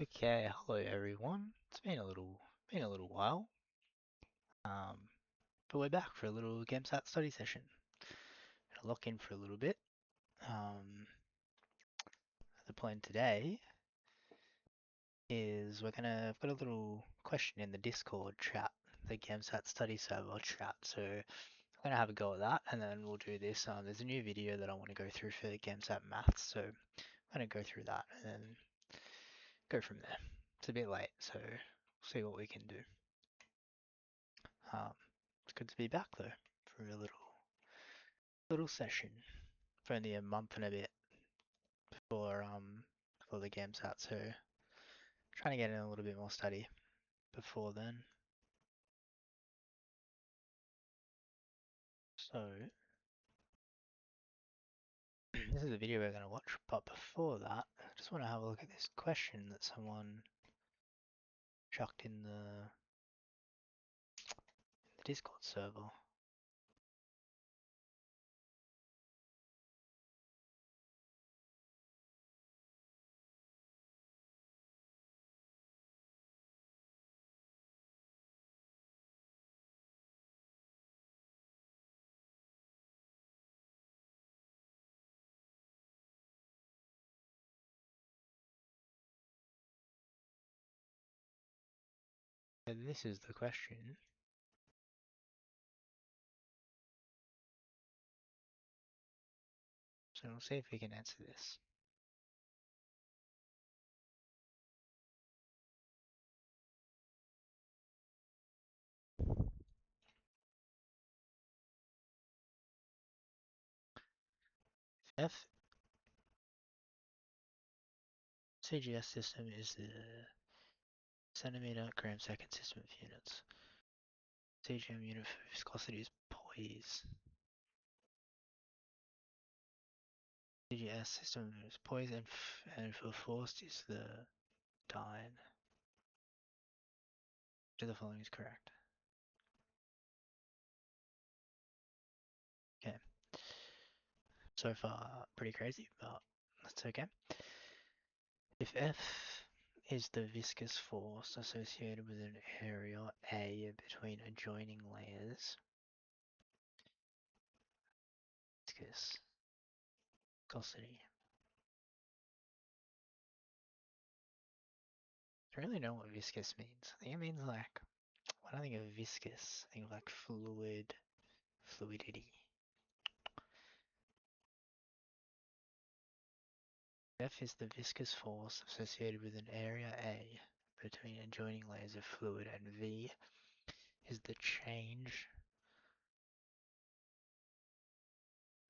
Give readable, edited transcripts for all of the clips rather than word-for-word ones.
Okay, hello everyone. It's been a little while. Um, but we're back for a little GAMSAT study session. Gonna lock in for a little bit. The plan today is I've got a little question in the Discord chat, the GAMSAT study server chat. So I'm gonna have a go at that, and then we'll do this. There's a new video that I want to go through for GAMSAT maths, so I'm gonna go through that and then go from there. It's a bit late, so we'll see what we can do. Um, it's good to be back though for a little session for only a month and a bit before the game's out. So trying to get in a little bit more study before then. So this is a video we're gonna watch, but before that, I just want to have a look at this question that someone chucked in the Discord server. So this is the question. So we'll see if we can answer this. F CGS system is the centimeter gram second system of units. CGM unit for viscosity is poise. CGS system is poise and for force is the dyne. Which of the following is correct? Okay. So far, pretty crazy, but that's okay. If F is the viscous force associated with an area A between adjoining layers, viscosity. I don't really know what viscous means. I think it means like, when I think of viscous, I think of like fluidity. F is the viscous force associated with an area A between adjoining layers of fluid, and V is the change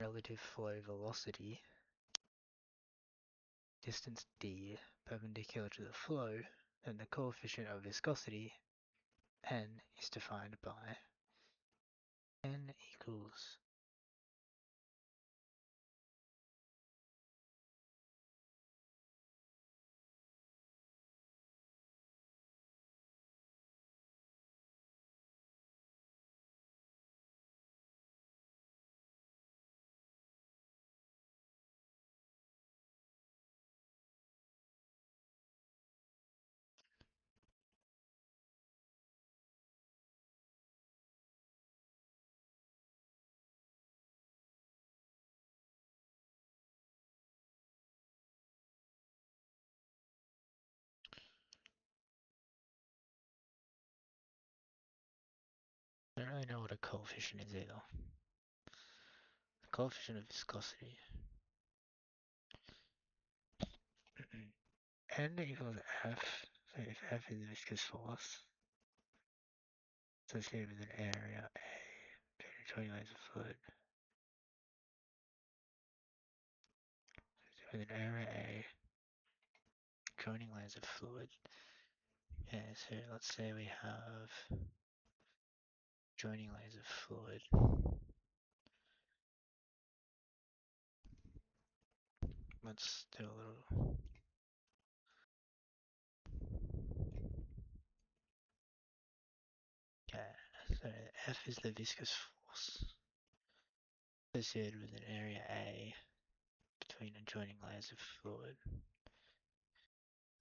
relative flow velocity, distance d perpendicular to the flow, and the coefficient of viscosity, n, is defined by n equals. I don't really know what a coefficient is either. The coefficient of viscosity. N equals F, so if F is the viscous force associated with an area A between adjoining layers of fluid, with an area A joining layers of fluid. Okay, so let's say we have joining layers of fluid. Let's do a little. Okay, so F is the viscous force associated with an area A between adjoining layers of fluid.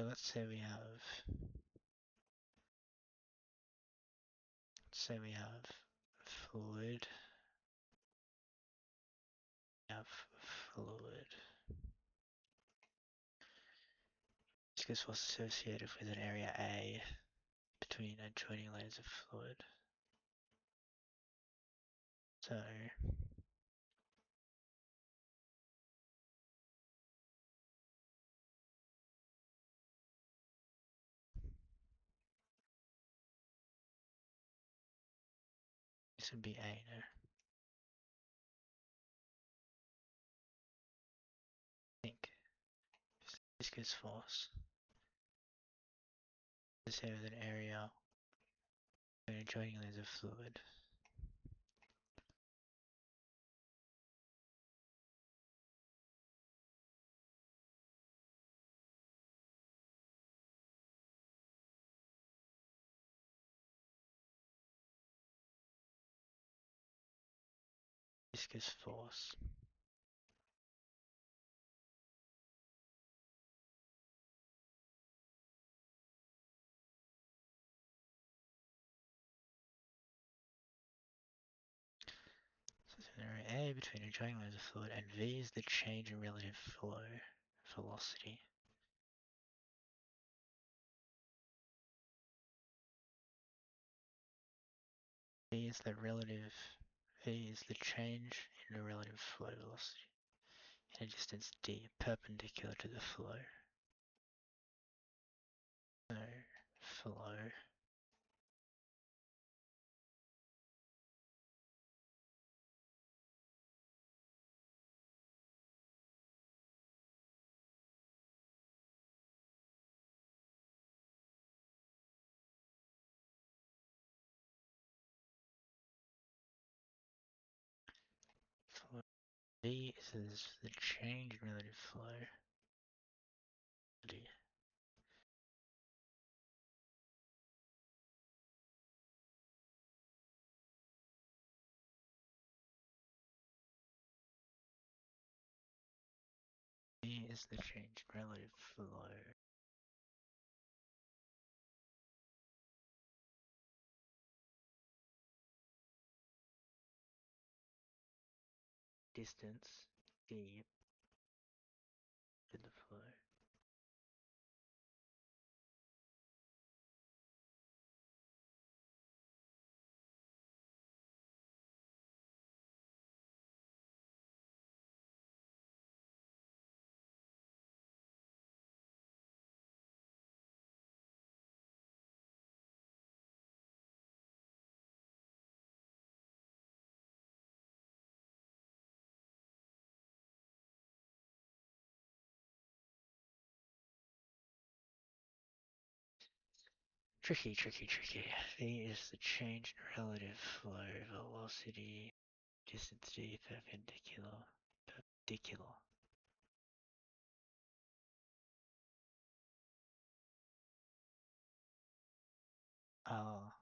So let's say we have fluid. We have fluid. Viscous force associated with an area A between adjoining layers of fluid. So this would be A now. I think viscous force associated with an area between adjoining layers of fluid. Viscous force. So an area A between adjoining layers of fluid, and V is the change in relative flow velocity. V is the change in the relative flow velocity in a distance d perpendicular to the flow. So flow V is the change in relative flow velocity. V is the change in relative flow distance d to the flow. Tricky. V is the change in relative flow velocity, distance d perpendicular. Oh,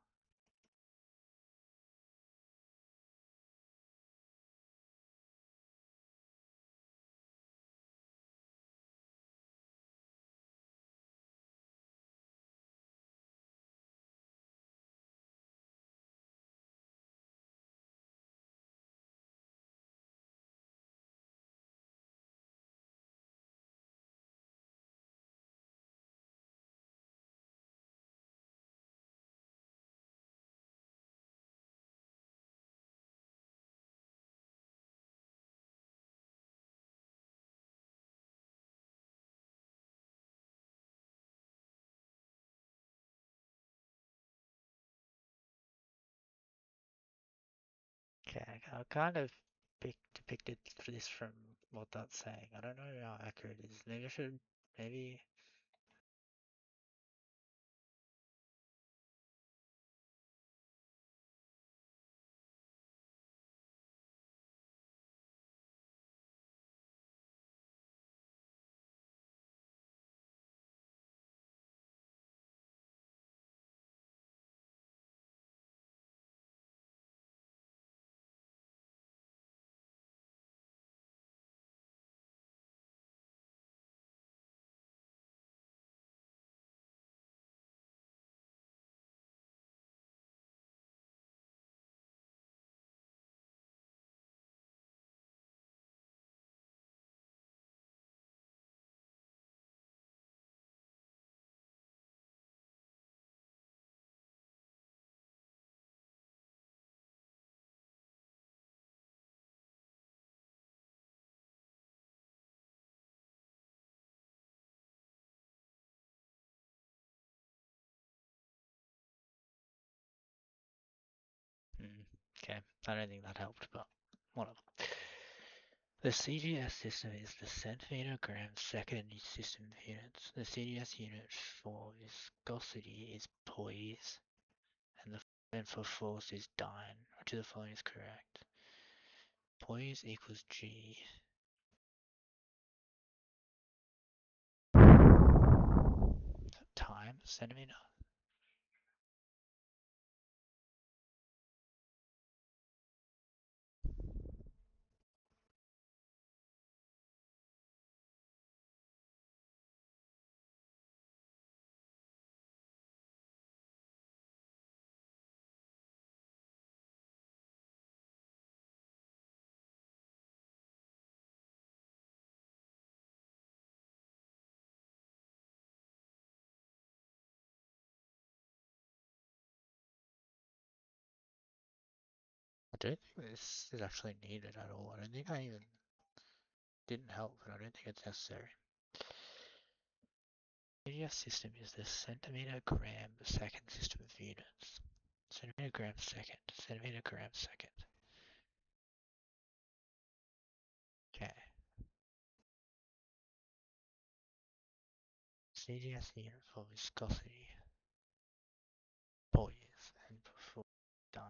okay. I kind of depicted this from what that's saying. I don't know how accurate it is. Maybe I should, maybe I don't think that helped, but whatever. The CGS system is the centimeter gram second system of units. The CGS unit for viscosity is poise, and the and for force is dyne. Which of the following is correct? Poise equals G. Times centimeter. I don't think this is actually needed at all. I don't think I even didn't help, but I don't think it's necessary. CGS system is the centimeter gram second system of units. Centimeter gram second. Centimeter gram second. Okay. CGS unit for viscosity. Poise and for dyne.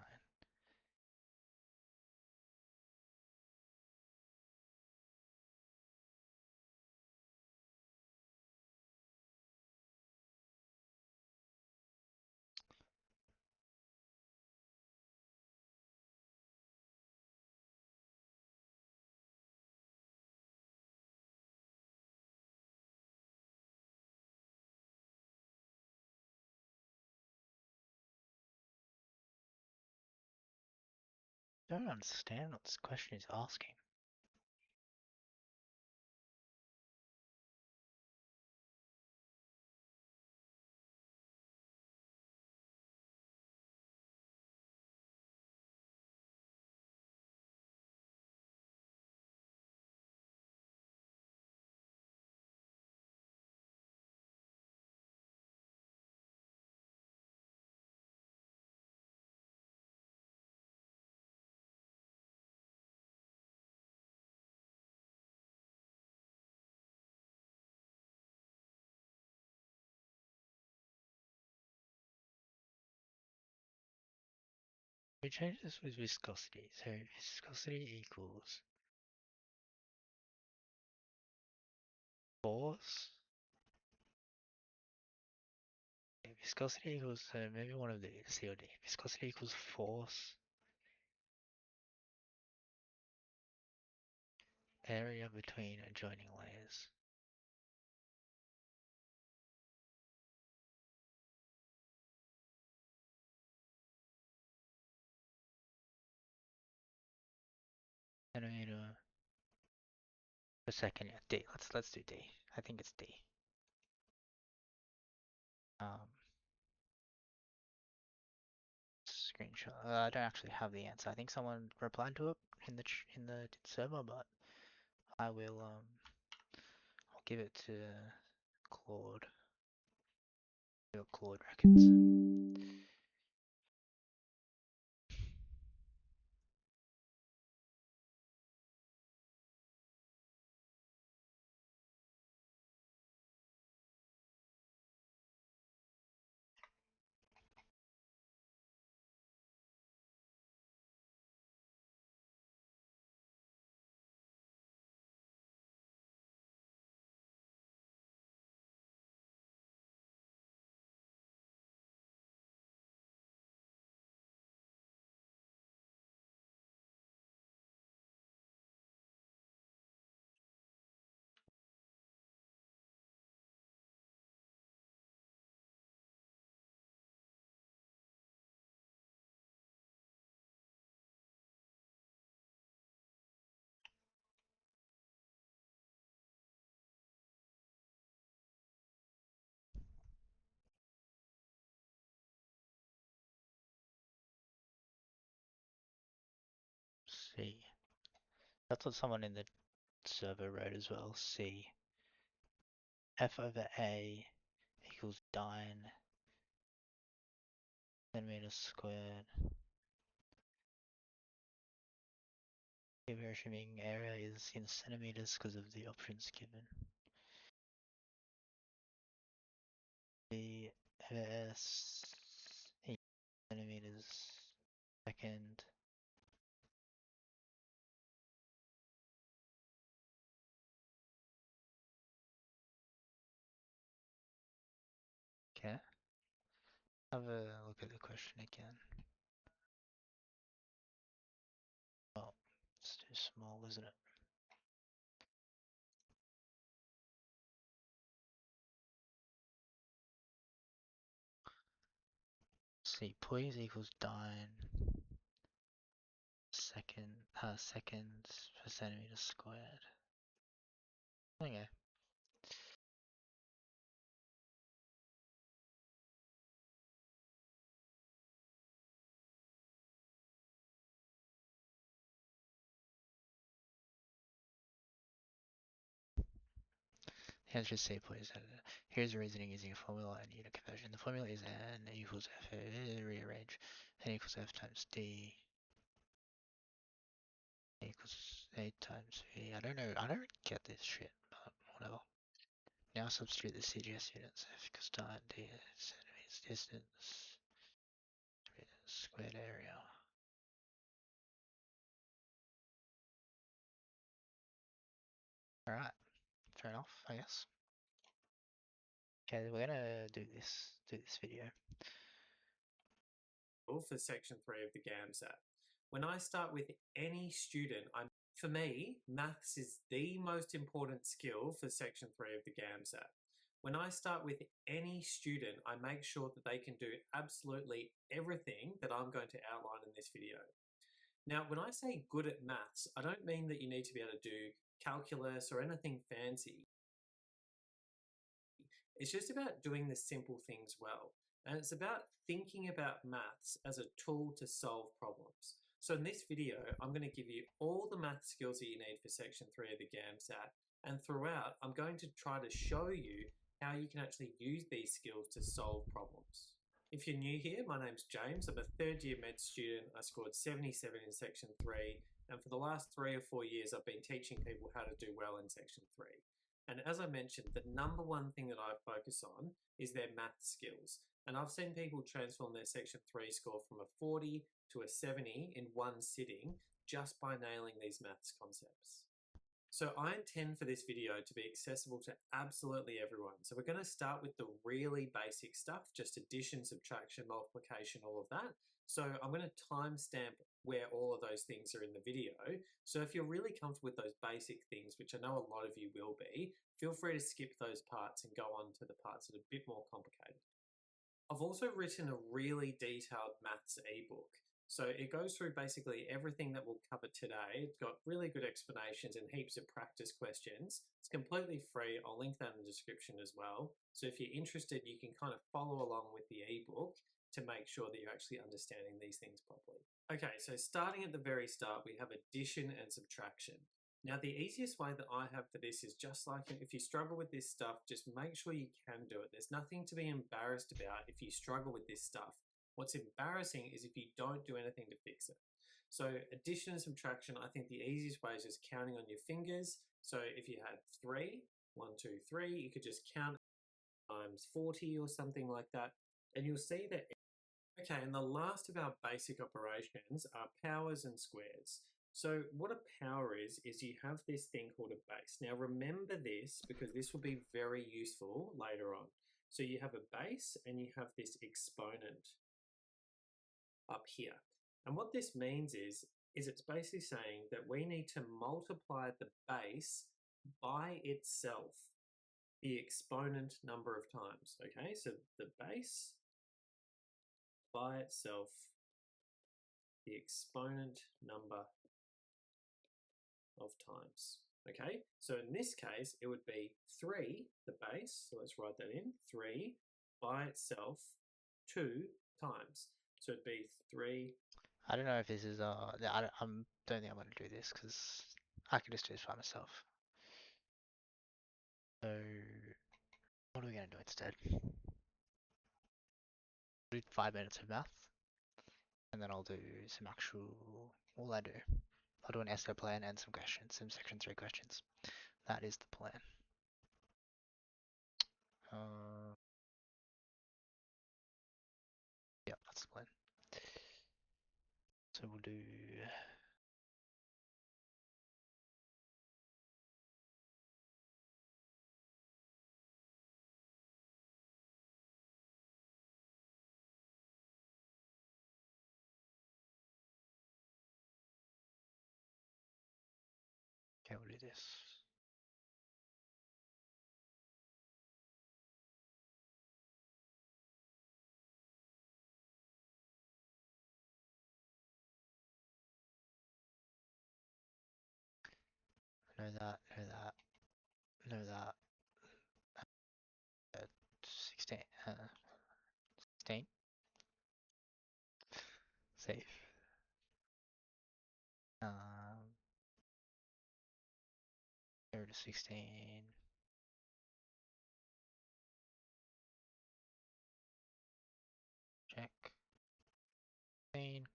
I don't understand what this question is asking. We change this with viscosity. So viscosity equals force. Okay, viscosity equals, so maybe one of these, C or D. Viscosity equals force, area between adjoining layers. Centimeter per second, yeah, D. Let's do D. I think it's D. Um, Screenshot. I don't actually have the answer. I think someone replied to it in the server, but I will I'll give it to Claude. See what Claude reckons. C. That's what someone in the server wrote as well. C. F over A equals dyne centimeters squared We're assuming area is in centimeters because of the options given. The S 8 centimeters second. Okay. Have a look at the question again. Oh, it's too small, isn't it? See, poise equals dyne seconds per centimeter squared. Okay. The answer is C, please. Here's the reasoning using a formula and unit conversion. The formula is N equals F, rearrange, N equals F times D equals 8 times V. I don't know, I don't get this shit, but whatever. Now substitute the CGS units, F equals time, D is centimeters distance, squared area. Alright, fair enough, I guess. Okay, we're gonna do this video. For section 3 of the GAMSAT. When I start with any student, for me, maths is the most important skill for section 3 of the GAMSAT. When I start with any student, I make sure that they can do absolutely everything that I'm going to outline in this video. Now, when I say good at maths, I don't mean that you need to be able to do calculus or anything fancy. It's just about doing the simple things well. And it's about thinking about maths as a tool to solve problems. So in this video, I'm going to give you all the math skills that you need for section 3 of the GAMSAT. And throughout, I'm going to try to show you how you can actually use these skills to solve problems. If you're new here, my name's James. I'm a third year med student. I scored 77 in section 3. And for the last 3 or 4 years, I've been teaching people how to do well in section 3. And as I mentioned, the number one thing that I focus on is their math skills. And I've seen people transform their section 3 score from a 40 to a 70 in one sitting just by nailing these maths concepts. So I intend for this video to be accessible to absolutely everyone. So we're going to start with the really basic stuff, just addition, subtraction, multiplication, all of that. So I'm going to timestamp where all of those things are in the video. So if you're really comfortable with those basic things, which I know a lot of you will be, feel free to skip those parts and go on to the parts that are a bit more complicated. I've also written a really detailed maths ebook. So it goes through basically everything that we'll cover today. It's got really good explanations and heaps of practice questions. It's completely free. I'll link that in the description as well. So if you're interested, you can kind of follow along with the ebook to make sure that you're actually understanding these things properly. Okay, so starting at the very start, we have addition and subtraction. Now, the easiest way that I have for this is just like if you struggle with this stuff, just make sure you can do it. There's nothing to be embarrassed about if you struggle with this stuff. What's embarrassing is if you don't do anything to fix it. So addition and subtraction, I think the easiest way is just counting on your fingers. So if you had 3, 1, 2, 3, you could just count times 40 or something like that. And you'll see that. Okay, and the last of our basic operations are powers and squares. So what a power is you have this thing called a base. Now remember this because this will be very useful later on. So you have a base and you have this exponent up here. And what this means is it's basically saying that we need to multiply the base by itself, the exponent number of times. Okay, so the base by itself, the exponent number of times. Okay, so in this case, it would be 3, the base, so let's write that in, 3 by itself 2 times. So it'd be 3. I don't know if this is don't think I'm gonna do this because I can just do this by myself. So what are we gonna do instead? Do 5 minutes of math, and then I'll do some actual. What will I do? I'll do an essay plan and some questions, some section 3 questions. That is the plan. Yeah, that's the plan. So we'll do. Okay, we'll do this. Know that, know that, know that. 16, 16, safe. 0 to 16, check. 16,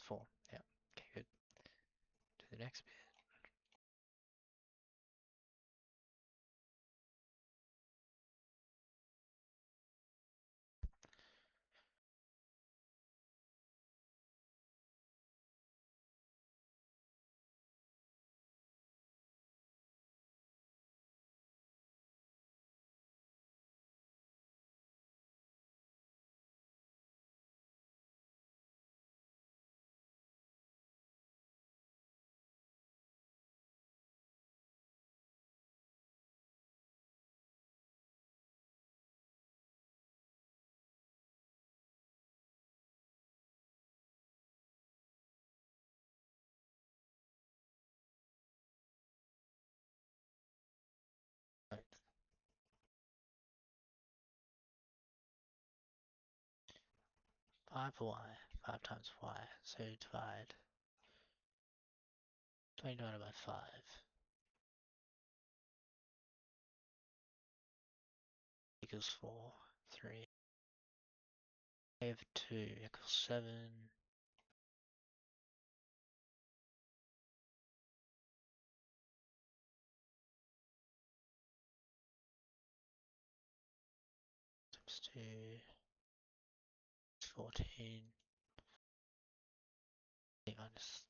4, yeah, okay, good. Do the next bit. 5y, 5 times y, so divide 20 divided by 5 equals 4, 3, a over 2 equals 7, times 2, 14, b minus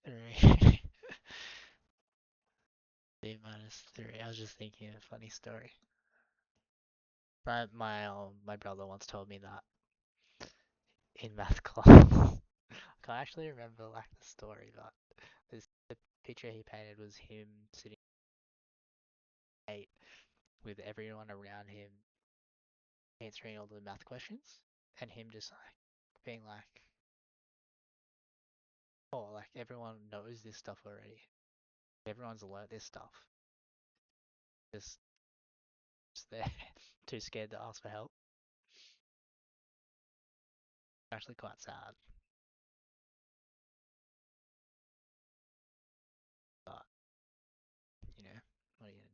3, b minus 3, I was just thinking of a funny story. My brother once told me that in math class. I can't actually remember like the story, but the picture he painted was him sitting at 8 with everyone around him answering all the math questions, and him just like being like, "Oh, like everyone knows this stuff already. Everyone's learnt this stuff. Just, just they're too scared to ask for help." Actually, quite sad, but you know, what are you gonna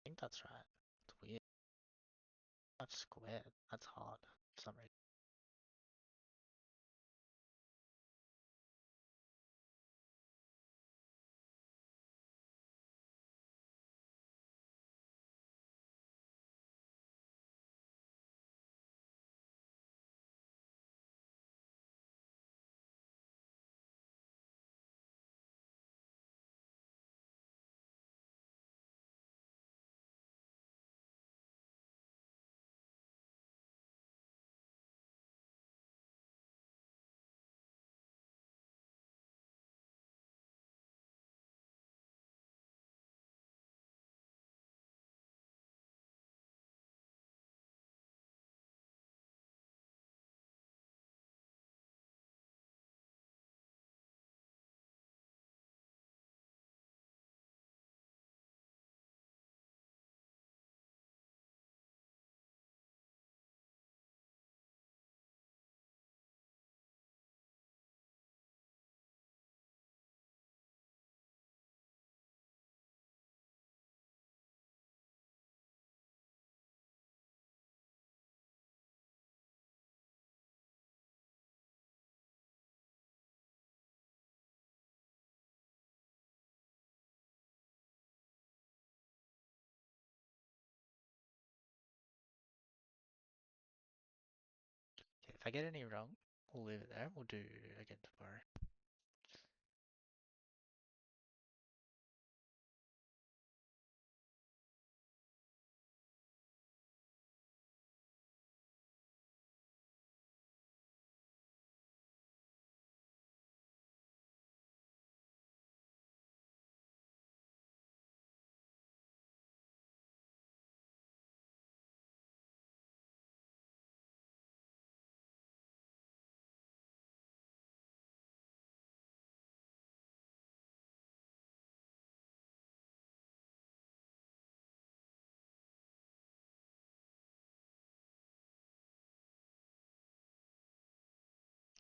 think that's right. It's weird. That's squared. That's hard for some reason. Okay, if I get any wrong, we'll leave it there. We'll do again tomorrow.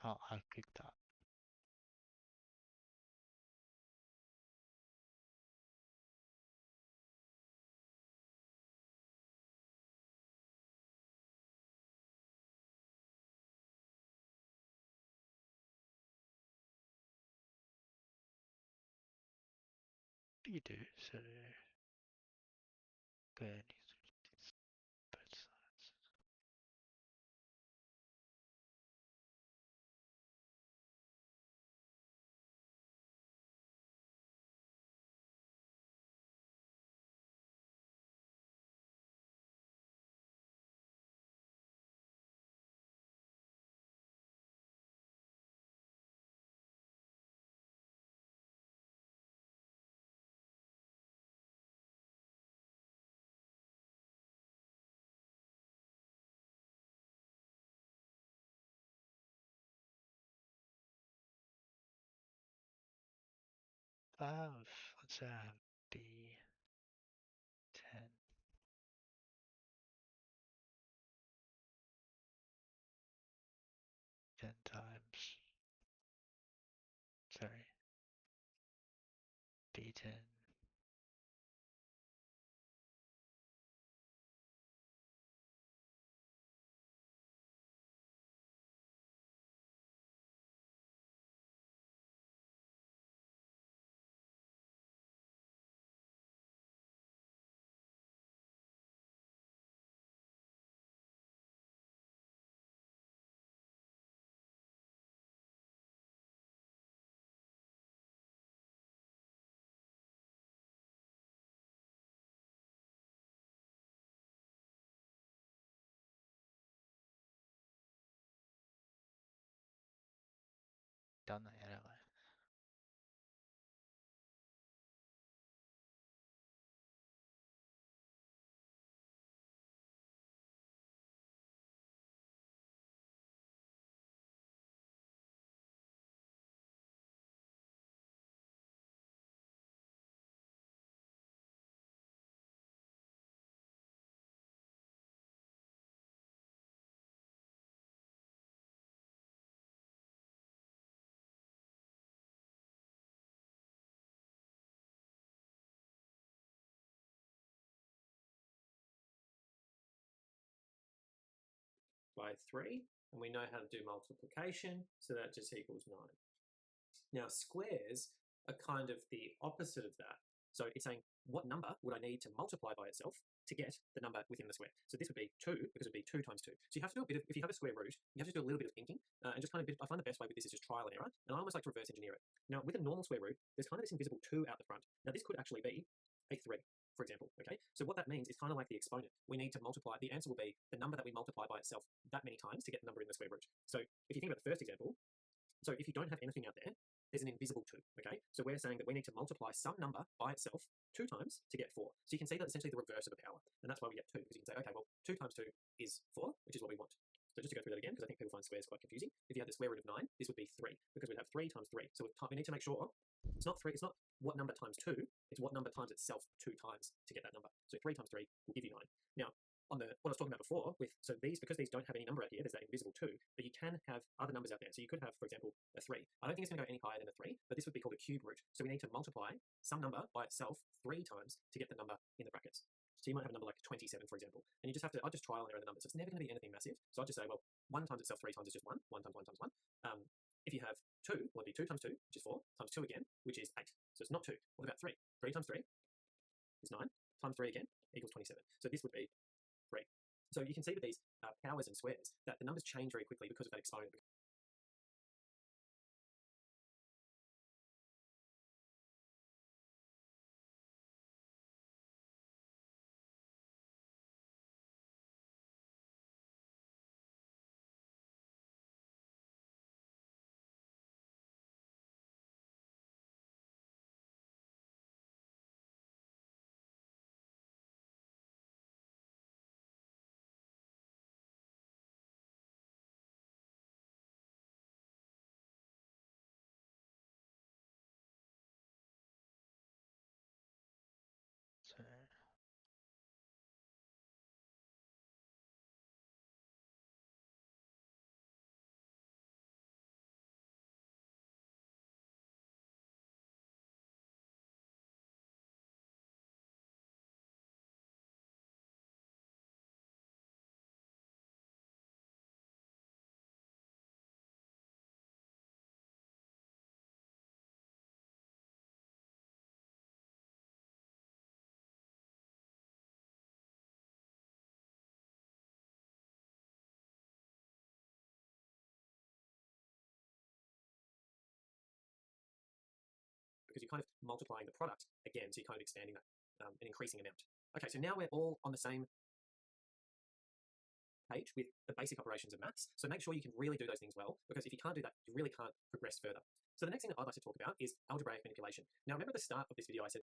Oh, I'll click that. What do you do? So, go ahead. Both sides. Let's have D10, 10 times, sorry, D10, done that yet, have I? by 3, and we know how to do multiplication, so that just equals 9. Now, squares are kind of the opposite of that. So it's saying, what number would I need to multiply by itself to get the number within the square? So this would be 2, because it would be 2 times 2. So you have to do a bit of, if you have a square root, you have to do a little bit of thinking, and just kind of, I find the best way with this is just trial and error, and I almost like to reverse engineer it. Now, with a normal square root, there's kind of this invisible 2 out the front. Now, this could actually be a 3, for example, okay? So what that means is kind of like the exponent. We need to multiply, the answer will be the number that we multiply by itself that many times to get the number in the square root. So if you think about the first example, so if you don't have anything out there, there's an invisible 2, okay? So we're saying that we need to multiply some number by itself 2 times to get 4. So you can see that's essentially the reverse of a power, and that's why we get 2, because you can say, okay, well, 2 times 2 is 4, which is what we want. So just to go through that again, because I think people find squares quite confusing. If you had the square root of 9, this would be 3, because we'd have 3 times 3. So we need to make sure it's not 3, it's not what number times 2, it's what number times itself 2 times to get that number. So 3 times 3 will give you 9. Now, on the what I was talking about before, with so these, because these don't have any number out here, there's that invisible 2, but you can have other numbers out there. So you could have, for example, a 3. I don't think it's going to go any higher than a 3, but this would be called a cube root. So we need to multiply some number by itself 3 times to get the number in the brackets. So you might have a number like 27, for example, and you just have to, I'll just trial and error the numbers. So it's never going to be anything massive. So I'll just say, well, 1 times itself 3 times is just 1, 1 times 1 times 1. If you have 2, well, it'd be 2 times 2, which is 4, times 2 again, which is 8. So it's not 2. What about 3? 3 times 3 is 9, times 3 again equals 27. So this would be 3. So you can see with these powers and squares that the numbers change very quickly because of that exponent. So Because you're kind of multiplying the product again, so you're kind of expanding that an increasing amount. Okay, so now we're all on the same page with the basic operations of maths. So make sure you can really do those things well, because if you can't do that, you really can't progress further. So the next thing that I'd like to talk about is algebraic manipulation. Now, remember at the start of this video, I said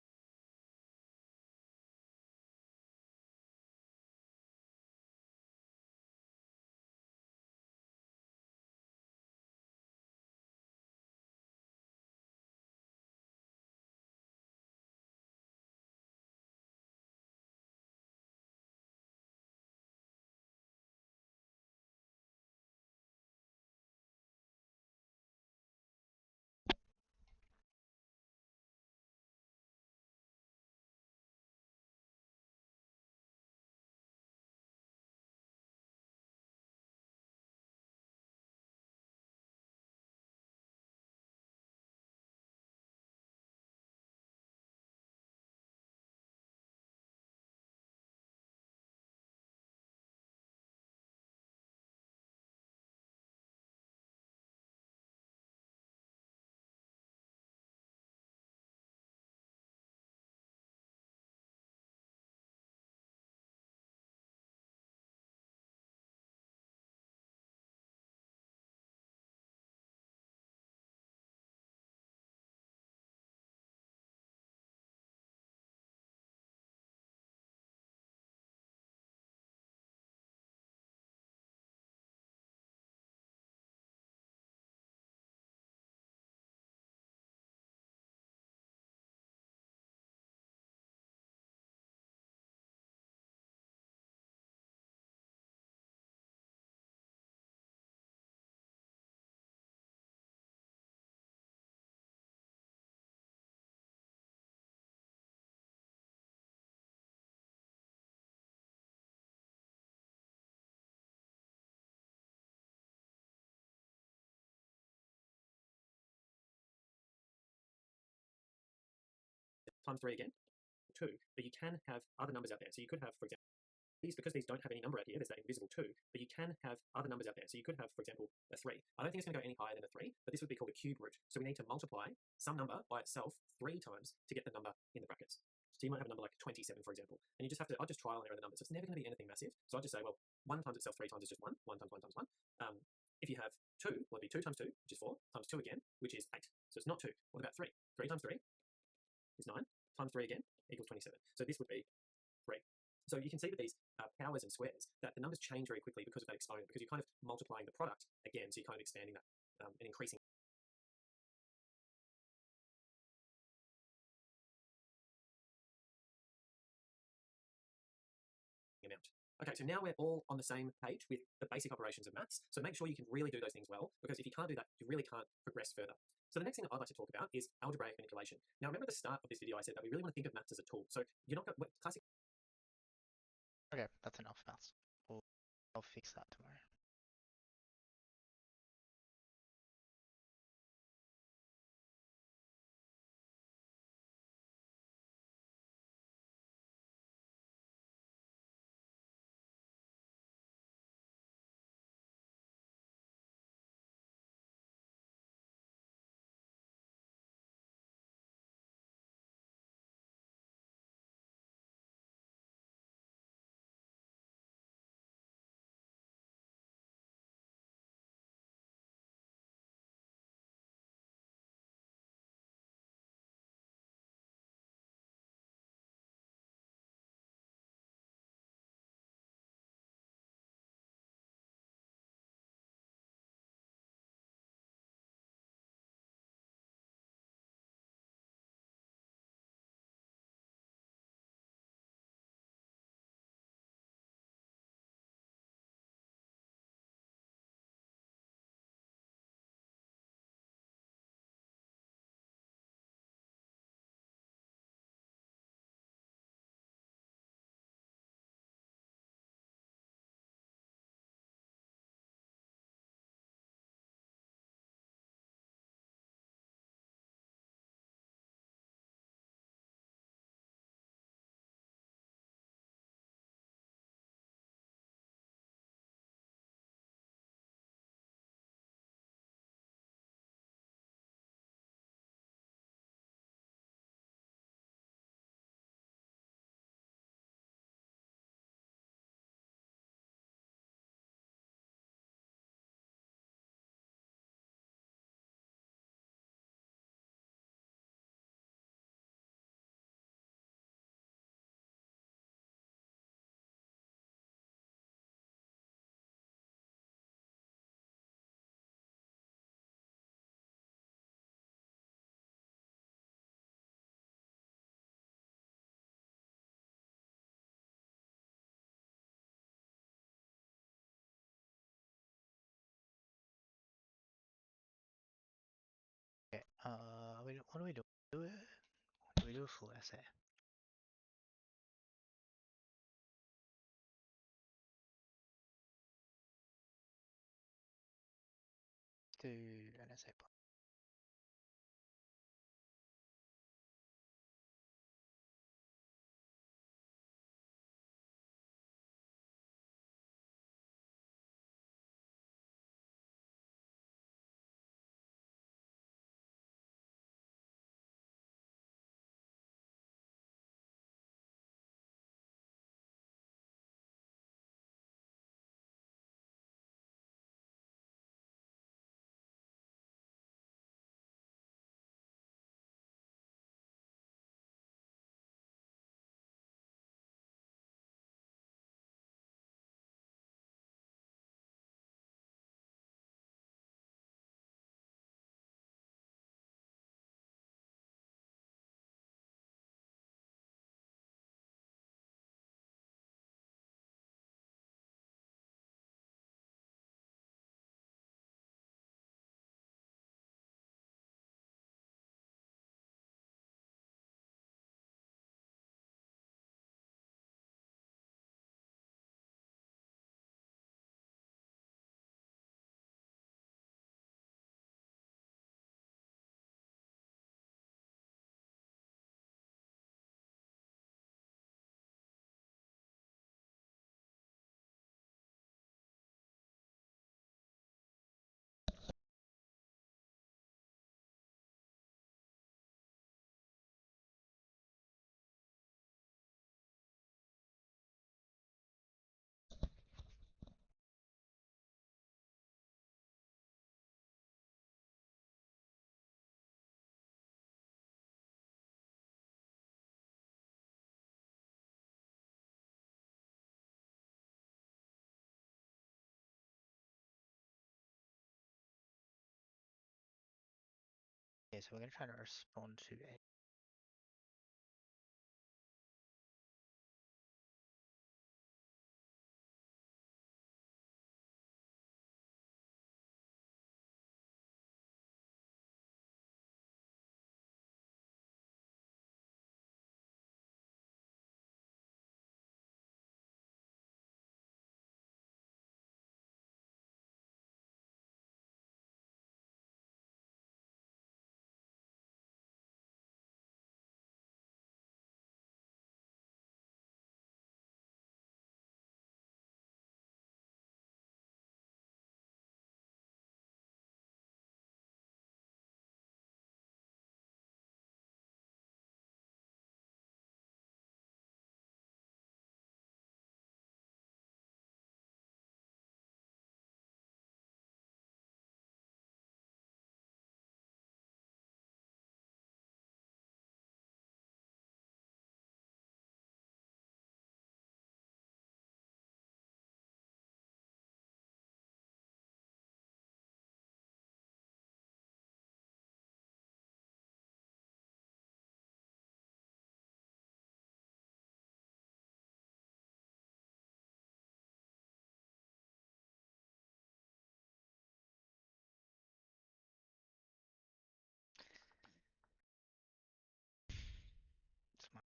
times 3 again, 2. But you can have other numbers out there. So you could have, for example, these, because these don't have any number out here, there's that invisible 2, but you can have other numbers out there. So you could have, for example, a 3. I don't think it's going to go any higher than a 3, but this would be called a cube root. So we need to multiply some number by itself 3 times to get the number in the brackets. So you might have a number like 27, for example, and you just have to, I'll just trial and error the numbers. So it's never going to be anything massive. So I'll just say, well, 1 times itself 3 times is just 1, 1 times 1 times 1. If you have 2, well, it'll be 2 times 2, which is 4, times 2 again, which is 8. So it's not 2. What about 3? 3 times 3 is 9, times 3 again equals 27. So this would be 3. So you can see with these powers and squares that the numbers change very quickly because of that exponent, because you're kind of multiplying the product again, so you're kind of expanding that and increasing the amount. Okay, so now we're all on the same page with the basic operations of maths. So make sure you can really do those things well, because if you can't do that, you really can't progress further. So the next thing I'd like to talk about is algebraic manipulation. Now remember at the start of this video I said that we really want to think of maths as a tool. So you're not going to, classic. Okay, that's enough maths. I'll fix that tomorrow. Okay, what do we do? Do we do a full essay? Do an essay. Okay, so we're gonna try to respond to a it's my,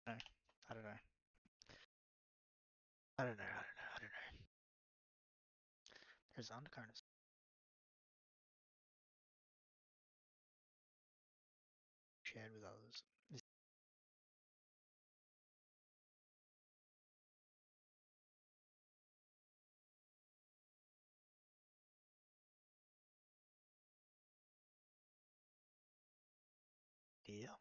no, I don't know. I don't know. I don't know. I don't know. There's undercurrents shared with others. Yeah.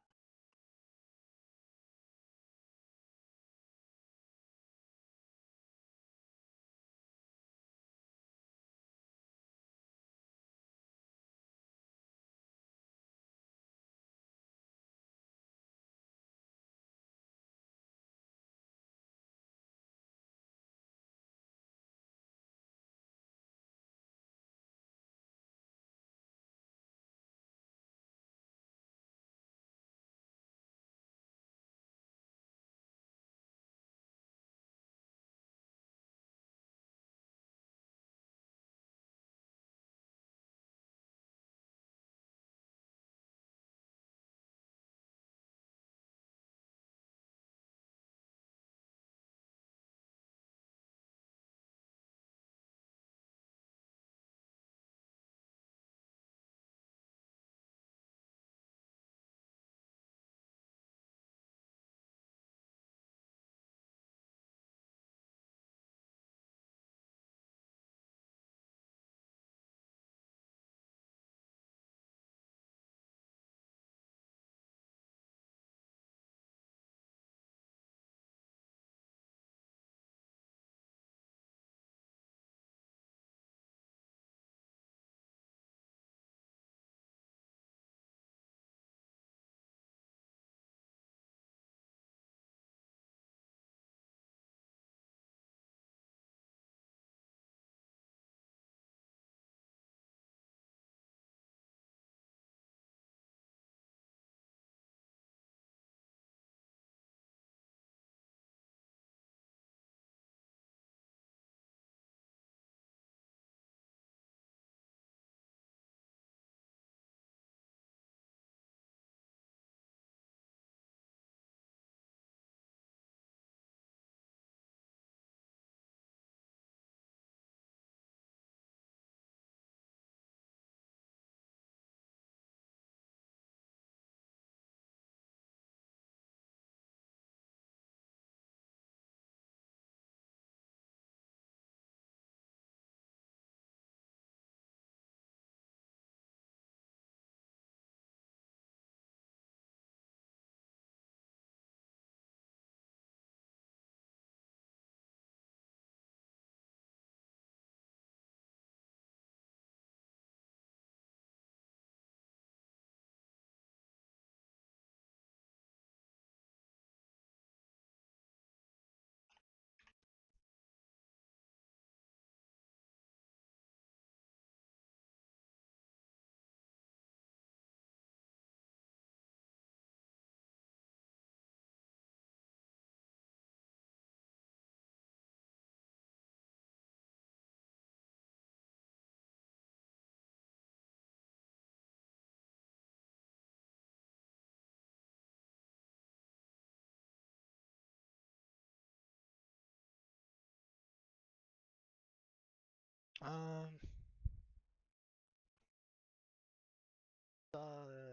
Um.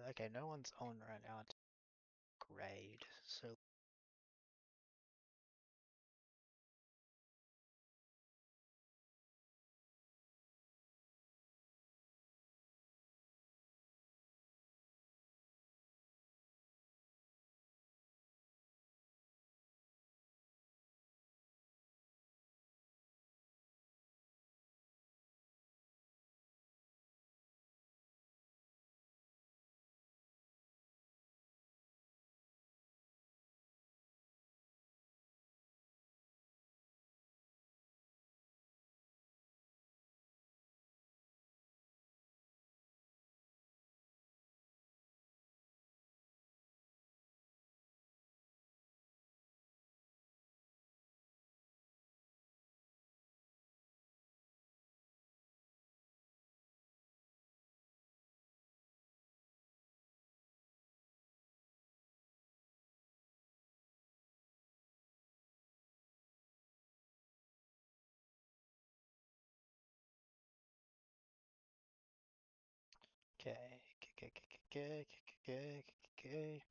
Okay, no one's on right now. It's grade. So okay, okay.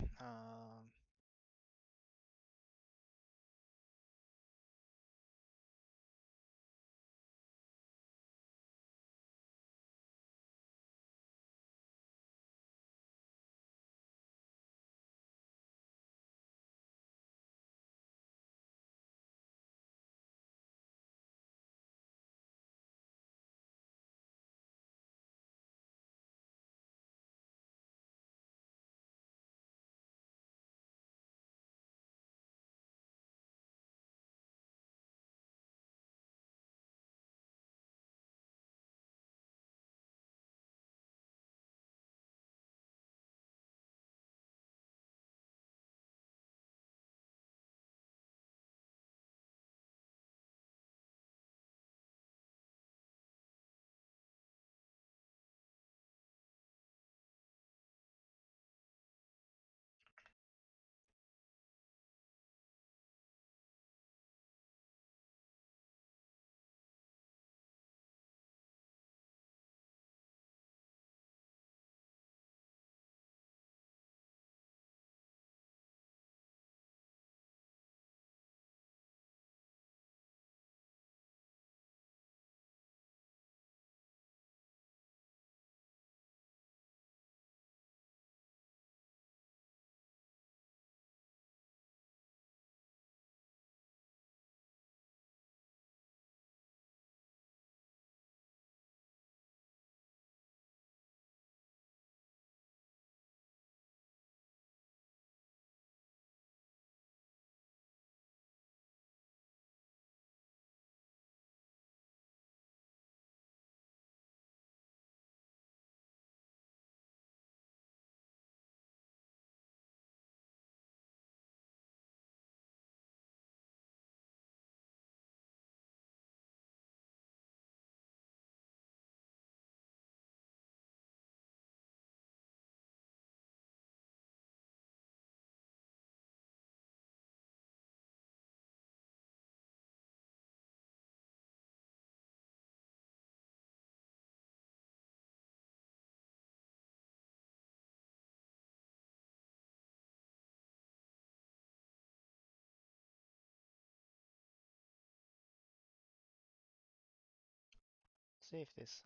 see if this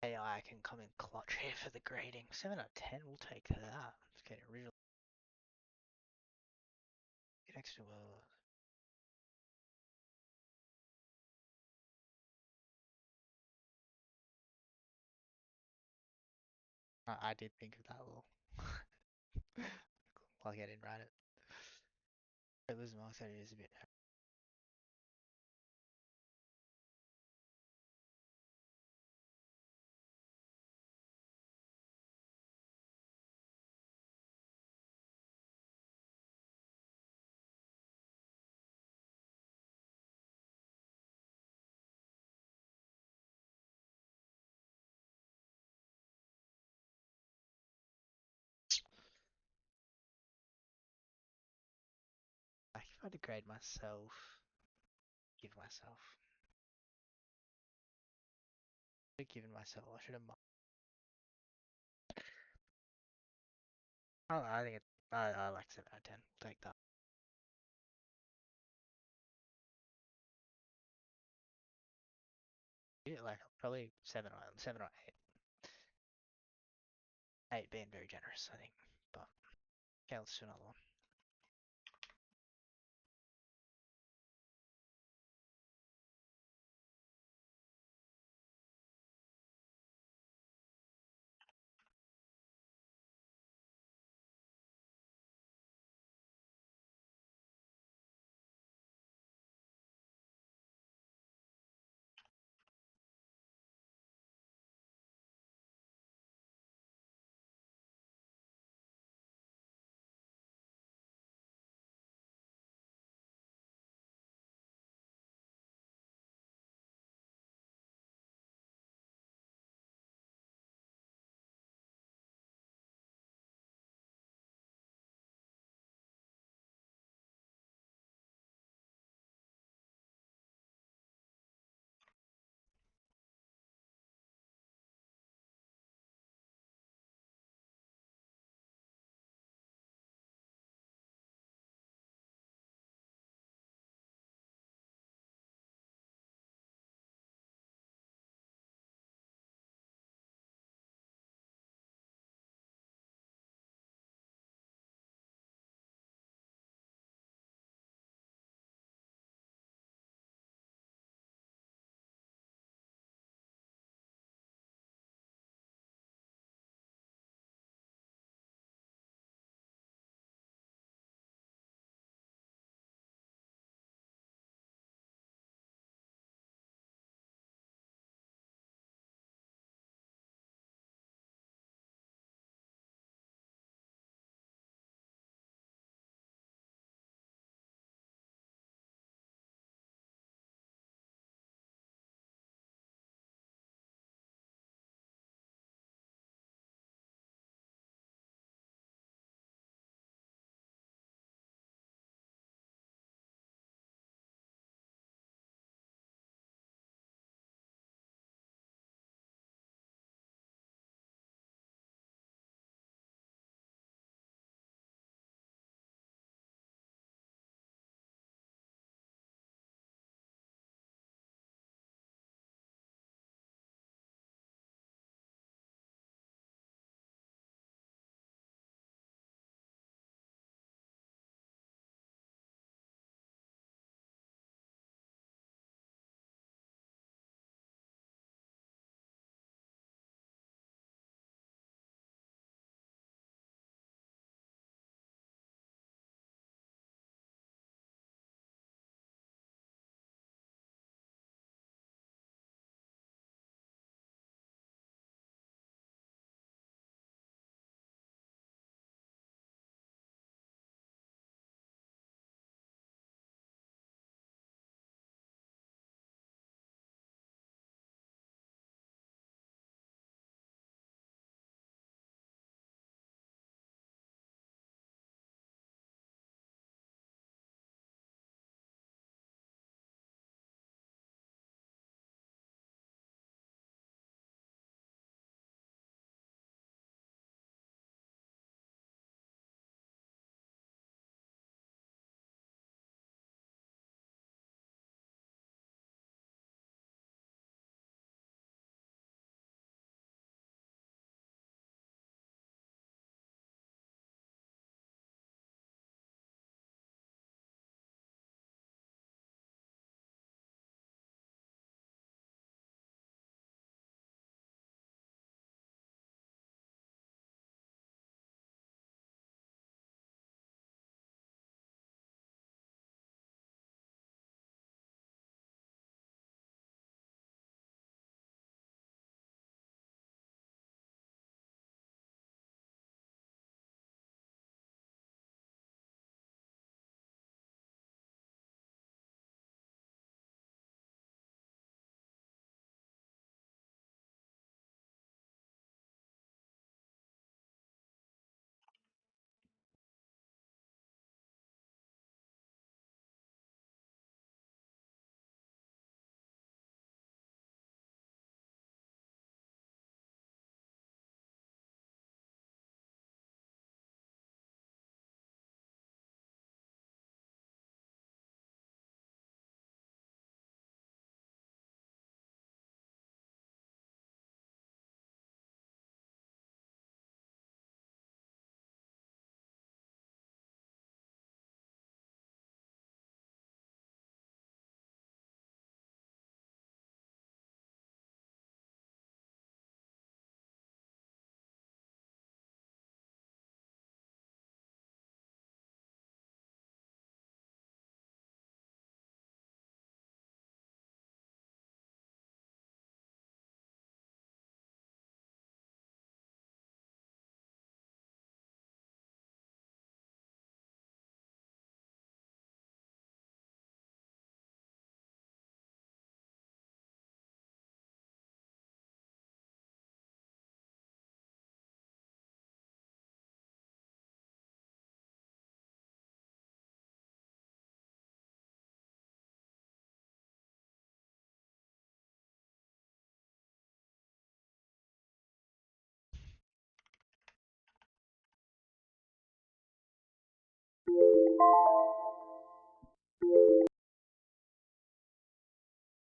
AI can come in clutch here for the grading. 7 out of 10, we'll take that. Let's get original. Get extra well. I did think of that little. Like I didn't write it. Liz Marks said it is a bit. Like if I had to grade myself, give myself. I should have given myself. I should have. I think it. I like 7 out of 10. Take that. Yeah, like probably 7 or 8. 8 being very generous, I think. But okay, let's do another one.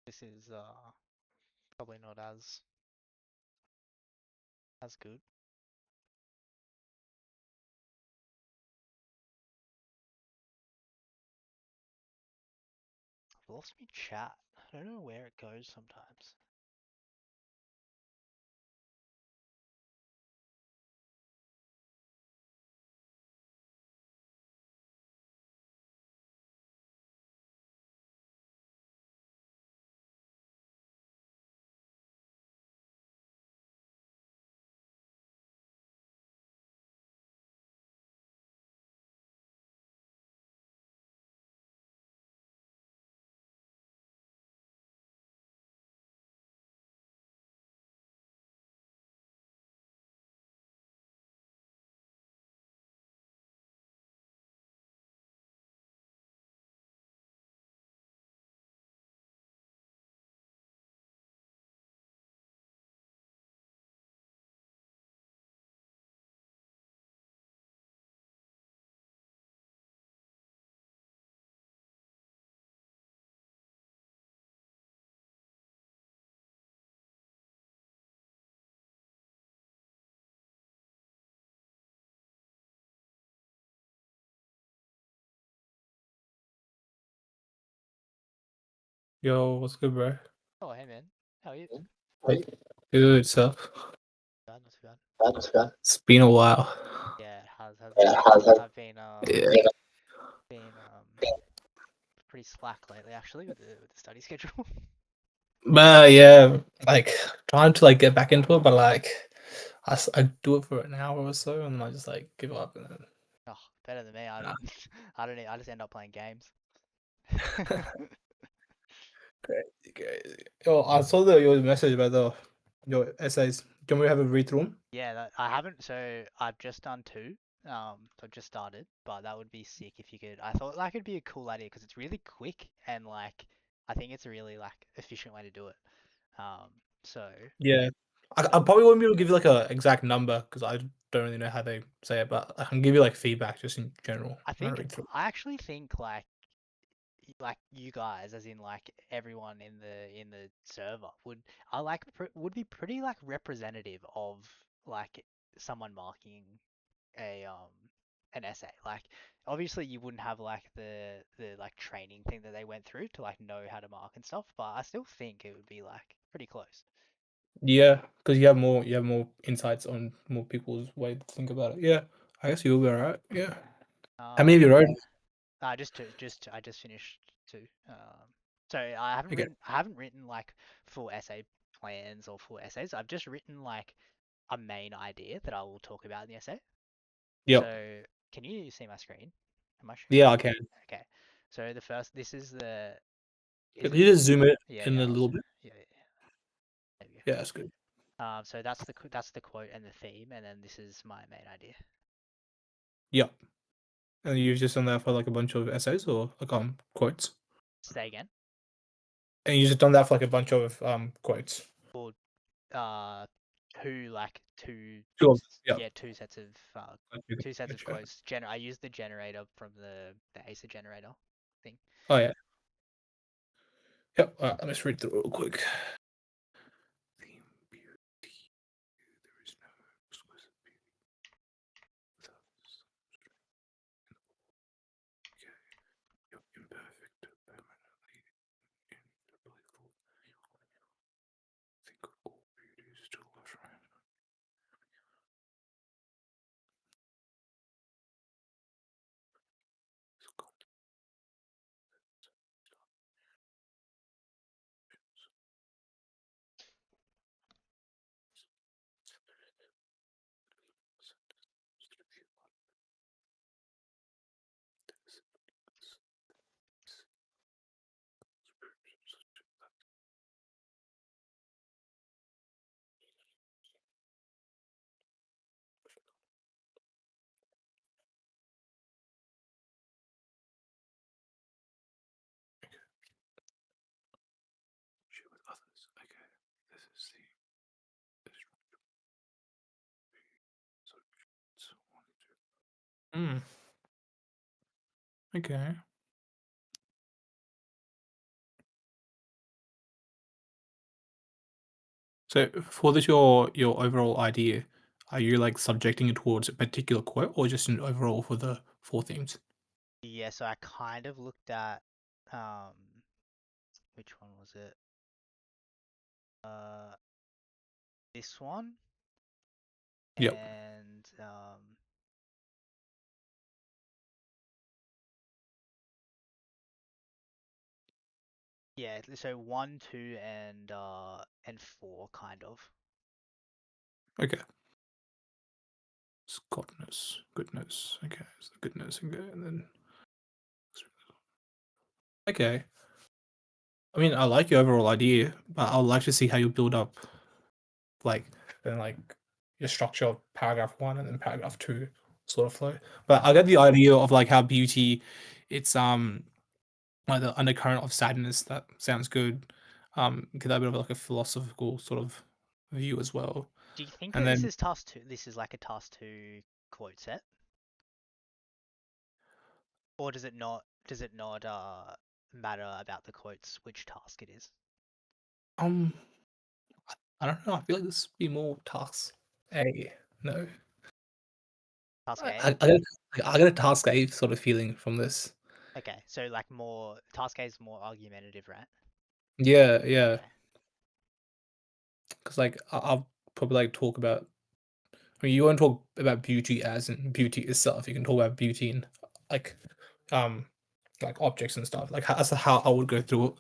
This is probably not as good. I've lost my chat. I don't know where it goes sometimes. Yo, what's good, bro? Oh, hey man, how are you? Hey. Good itself. Bad, not too bad. It's been a while. Yeah, it has been. I've Yeah. been pretty slack lately actually with the study schedule. But yeah, like trying to like get back into it, but like I do it for an hour or so, and then I just like give up, and then Oh, better than me. nah. I don't. I just end up playing games. Crazy, crazy. Yo, I saw your message about your essays. Can we have a read through 'em? Yeah, I haven't. So I've just done two. So I've just started, but that would be sick if you could. I thought like it'd be a cool idea because it's really quick and like I think it's a really like efficient way to do it. Um, so Yeah. I so probably won't be able to give you like a exact number because I don't really know how they say it, but I can give you like feedback just in general I when I think read through. I actually think like you guys, as in like everyone in the server would be pretty like representative of like someone marking a an essay. Like obviously you wouldn't have like the like training thing that they went through to like know how to mark and stuff, but I still think it would be like pretty close. Yeah, because you have more insights on more people's way to think about it. Yeah, I guess you'll be alright. Yeah. How many have Um, you wrote? I just finished two. So I haven't Okay. written like full essay plans or full essays. I've just written like a main idea that I will talk about in the essay. Yep. So can you see my screen? Am I Yeah, sharing? I can. Okay. So the first, this is the, is Could it? you just zoom it Yeah, in yeah, a I'll little zoom bit? it. Yeah, yeah, yeah. There we Yeah, that's good. go. So that's the quote and the theme, and then this is my main idea. Yep. And you've just done that for like a bunch of essays or like quotes, Say again. and you just done that for like a bunch of quotes. Or uh, two like two, Sure. Yep. yeah, two sets of Gotcha, two sets of gotcha. quotes. I used the generator from the ACER generator thing. Oh yeah. Yep. Let's read through it real quick. Theme beauty. There is no exquisite beauty without some strength in the okay. You're imperfect, permanently inevitably full. Think of all beauty still lives around. It's got share with others. Okay, this is the so one, two. Mm. Okay. So for this, your overall idea, are you like subjecting it towards a particular quote or just an overall for the four themes? Yeah, so I kind of looked at um which one was it? Uh this one Yep. and yeah, so 1, 2 and 4 kind of. Okay. It's goodness. Okay, it's the goodness. Okay, and then okay. I mean, I like your overall idea, but I'd like to see how you build up, like, then like your structure of paragraph one and then paragraph two sort of flow. But I get the idea of like how beauty, it's like the undercurrent of sadness. That sounds good. Get that bit of like a philosophical sort of view as well. Do you think And that this then is task 2? This is like a task 2 quote set? Or does it not matter about the quotes which task it is? um, I don't know. I feel like this would be more task A. No, Task I, A? I, I get I get a task A sort of feeling from this. Okay, so like more task A is more argumentative, right? Yeah. Okay. Because like I'll probably like talk about. I mean, you won't talk about beauty as in beauty itself. You can talk about beauty in like um like objects and stuff. Like that's how I would go through it.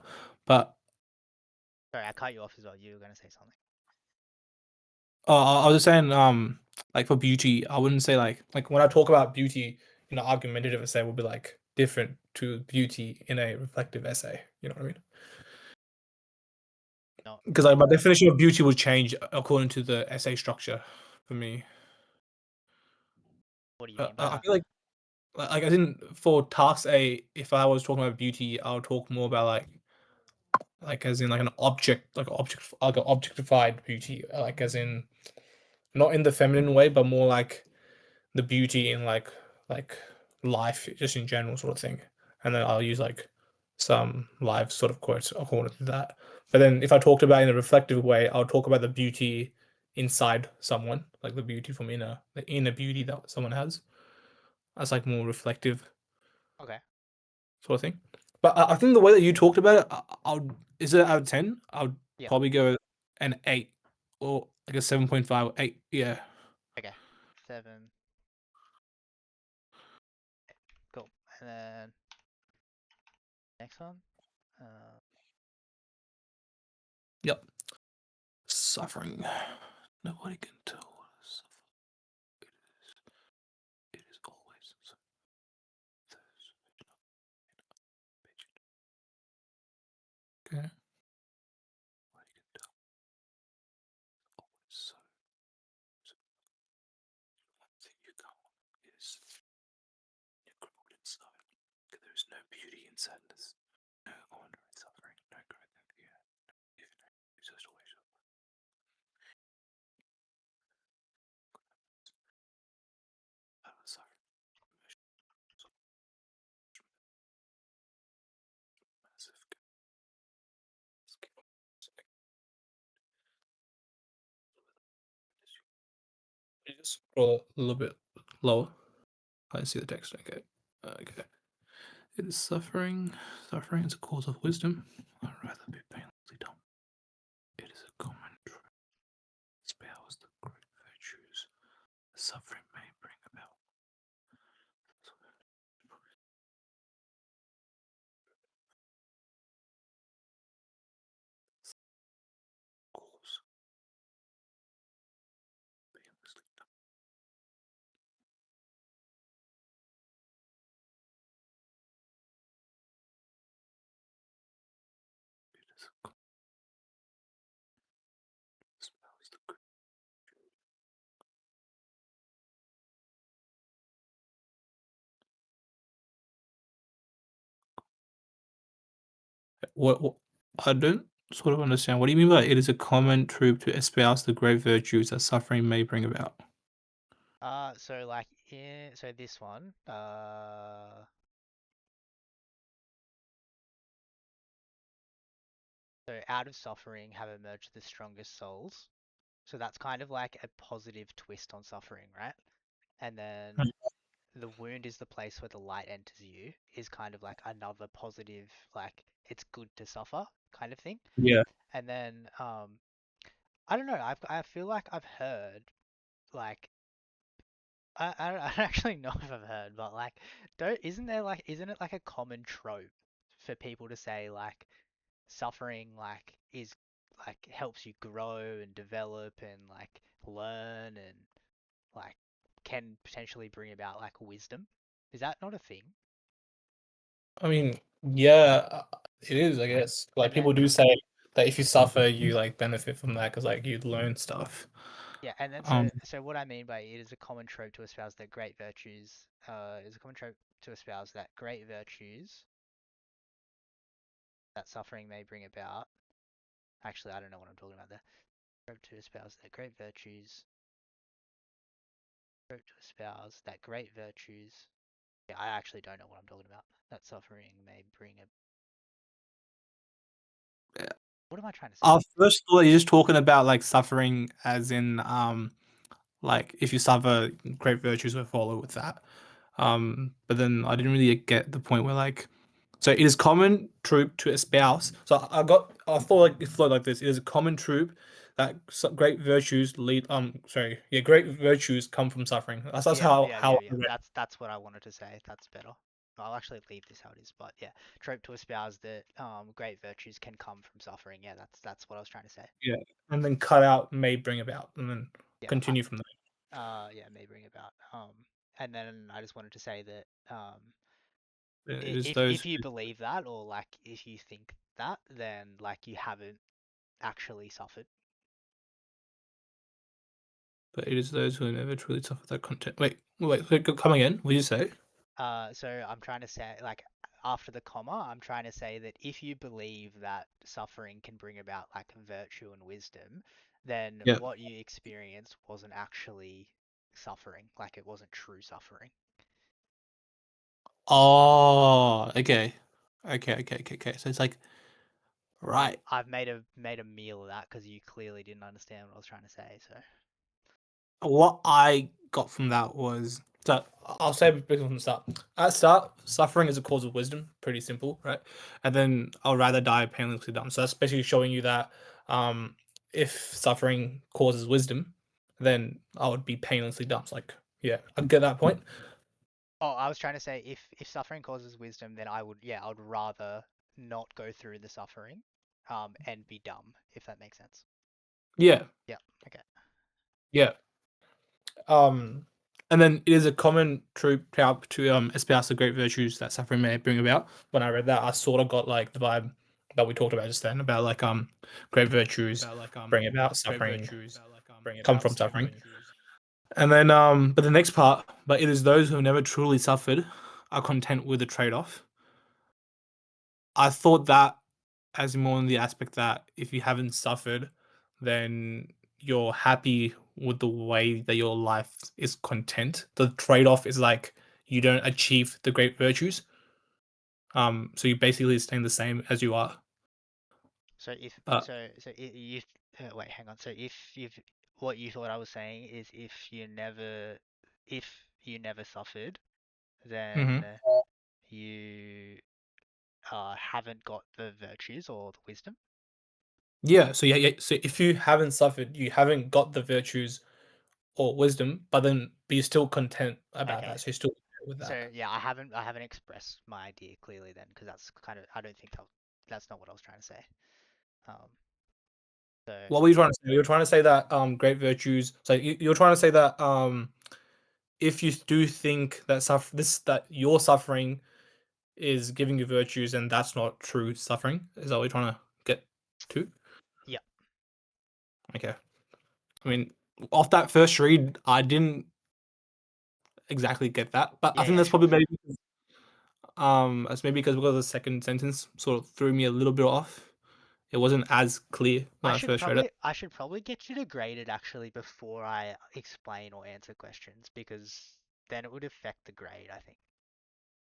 But Sorry, I cut you off as well. You were gonna say something. I was just saying like for beauty, I wouldn't say like when I talk about beauty in an argumentative essay will be like different to beauty in a reflective essay. You know what I mean? Not Because like my definition of beauty would change according to the essay structure for me. what do you mean by I that? feel like I didn't for task A. If I was talking about beauty, I would talk more about like as in like an object, like an objectified beauty, like as in not in the feminine way, but more like the beauty in like life, just in general, sort of thing. And then I'll use like some live sort of quotes according to that. But then if I talked about it in a reflective way, I'll talk about the beauty inside someone, like the beauty from the inner beauty that someone has. That's like more reflective Okay. sort of thing. But I think the way that you talked about it, I would is it out of 10? I would Yeah. probably go an 8 or like a 7.5 or 8. Yeah. Okay. 7. Cool. And then next one. Uh, Yep. Suffering. Nobody can tell what a suffer it is. It is always so. Okay. Nobody can tell. Always so. One thing you can't is you're crippled inside. There is no beauty in sadness. No honor in suffering. No growth in fear. Even no just always out of suffering. Massive. You just scroll a little bit lower. I see the text. Okay. Okay. It is suffering. Suffering is a cause of wisdom. I'd rather be painlessly dumb. It is a common truth. Spells the great virtues suffering may bring about. Cause painlessly dumb. It is a common spells the great. What I don't sort of understand. What do you mean by it is a common trope to espouse the great virtues that suffering may bring about? so like so this one, So out of suffering have emerged the strongest souls. So that's kind of like a positive twist on suffering, right? And then the wound is the place where the light enters you is kind of like another positive, like it's good to suffer kind of thing. Yeah. And then I don't know, I feel like I've heard like I don't actually know if I've heard, but like don't isn't it like a common trope for people to say like suffering like is like helps you grow and develop and like learn and like can potentially bring about like wisdom. Is that not a thing? I mean, yeah, it is, I guess. Like And people then do say that if you suffer, you like benefit from that because like you learn stuff. yeah, and then Um, so what I mean by it is a common trope to espouse that great virtues is a common trope to espouse that great virtues that suffering may bring about. Actually, I don't know what I'm talking about there. Trope to espouse that great virtues. Trope to espouse that great virtues. Yeah, I actually don't know what I'm talking about. That suffering may bring a. What am I trying to say? our first thought is just talking about like suffering as in like if you suffer, great virtues will follow with that. But then I didn't really get the point where like so it is common troop to espouse. So I thought like it flowed like this. It is a common troop that great virtues lead sorry, yeah, great virtues come from suffering. That's Yeah, how yeah, how yeah, I yeah. read. That's what I wanted to say. That's better. I'll actually leave this how it is, but yeah, trope to espouse that great virtues can come from suffering. Yeah, that's what I was trying to say. Yeah. And then cut out may bring about and then Yeah, continue from yeah, may bring about. And then I just wanted to say that there. It is if those you believe that or like if you think that, then like you haven't actually suffered. but it is those who never truly suffer that content. Wait, come again? What did you say? So I'm trying to say, like, after the comma, I'm trying to say that if you believe that suffering can bring about like virtue and wisdom, then Yeah. what you experienced wasn't actually suffering, like it wasn't true suffering. Oh, okay. Okay. So it's like right. I've made a meal of that because you clearly didn't understand what I was trying to say. So, What I got from that was so I'll say briefly from the start. At start, suffering is a cause of wisdom. Pretty simple, right? And then I'll rather die painlessly dumb. So that's basically showing you that um, if suffering causes wisdom, then I would be painlessly dumb. So like, yeah, I get that point. oh, I was trying to say if suffering causes wisdom, then I would rather not go through the suffering, and be dumb, if that makes sense. Yeah, Yeah. Okay. yeah. Um, and then it is a common trope to espouse the great virtues that suffering may bring about. When I read that, I sort of got like the vibe that we talked about just then about like great virtues bring about suffering, come from suffering. And then but the next part, but it is those who have never truly suffered are content with the trade-off. I thought that as more in the aspect that if you haven't suffered, then you're happy with the way that your life is content. The trade-off is like you don't achieve the great virtues. So you basically staying the same as you are. So if Uh, you wait, hang on. So if you've what you thought I was saying is if you never suffered, mhm. then you haven't got the virtues or the wisdom. Yeah. So yeah. So if you haven't suffered, you haven't got the virtues or wisdom, but you're still content about Okay. that. So you're still okay with that. So yeah, I haven't expressed my idea clearly then because that's kind of I don't think that's not what I was trying to say. Um. So What were you trying to say? You're trying to say that great virtues. So you're trying to say that if you do think that that your suffering is giving you virtues and that's not true suffering, is that what you're trying to get to? yeah, Okay. I mean, off that first read, I didn't exactly get that, but I yeah, think yeah, that's sure, probably sure. maybe that's maybe because the second sentence sort of threw me a little bit off. It wasn't as clear when I first read it. I should probably get you to grade it actually before I explain or answer questions because then it would affect the grade, I think.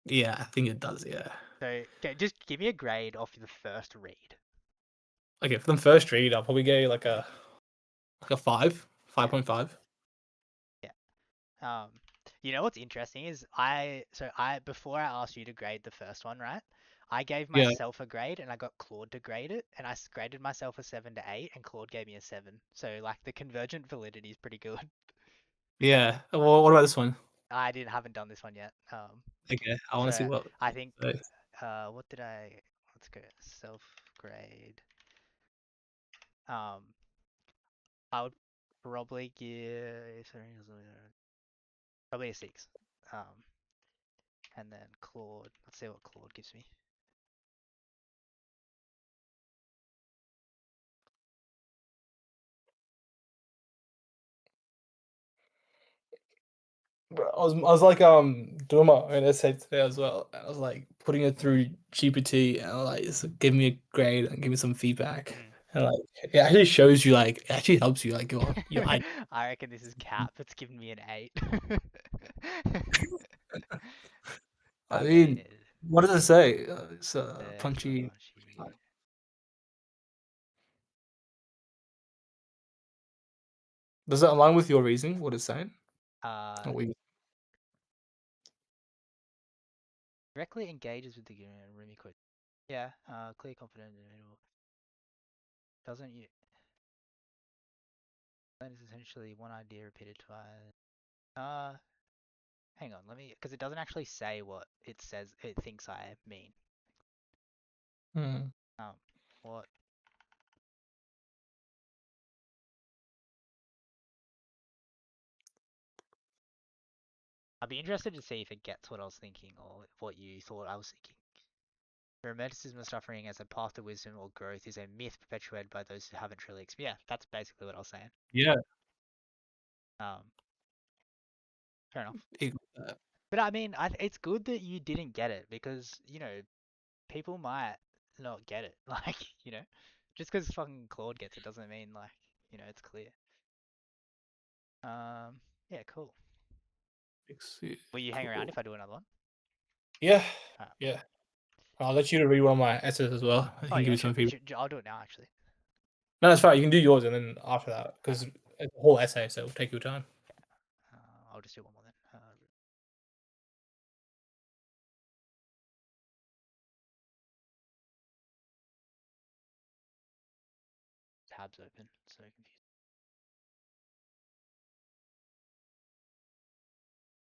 Yeah, I think it does. Yeah. So, okay, just give me a grade off the first read. Okay, for the first read, I'll probably go like a 5, Yeah. 5.5. You know what's interesting is before I asked you to grade the first one, right? I gave Yeah, myself a grade and I got Claude to grade it, and I graded myself a 7 to 8, and Claude gave me a 7. So like the convergent validity is pretty good. yeah. Well, what about this one? I haven't done this one yet. Okay, I want to see So what. I think So, what did I? Let's go self grade. Um, I would probably give probably a 6. Um, and then Claude. Let's see what Claude gives me. bro, I was like doing my own essay today as well. And I was like putting it through GPT, and I was like, just give me a grade and give me some feedback. Mm. And like, it actually shows you, like, it actually helps you, like your I. I reckon this is Cap. It's giving me an 8. I I mean, mean, what does it say? It's extra punchy. punchy. Does it align with your reasoning? What it's saying? Uh, Or we, directly engages with the Rumi quote. Yeah. Clear, confident, in the middle. Doesn't you? That is essentially one idea repeated twice. Hang on. Let me, because it doesn't actually say what it says. It thinks I mean. hmm. Um, what? I'd be interested to see if it gets what I was thinking or what you thought I was thinking. Romanticism of suffering as a path to wisdom or growth is a myth perpetuated by those who haven't truly experienced. Yeah, that's basically what I was saying. Yeah. Um, fair enough. it- But I mean, it's good that you didn't get it because, people might not get it. Like, just because fucking Claude gets it doesn't mean, like, it's clear. Yeah, cool. Will you hang around cool. if I do another one? Yeah, Alright. yeah. I'll let you read one of my essays as well. I Oh can give yeah, you some feedback. I'll do it now actually. No, that's fine. You can do yours and then after that, because it's a whole essay, so it'll take your time. I'll just do one more then. Tabs open, so confused.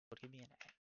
What give me an A?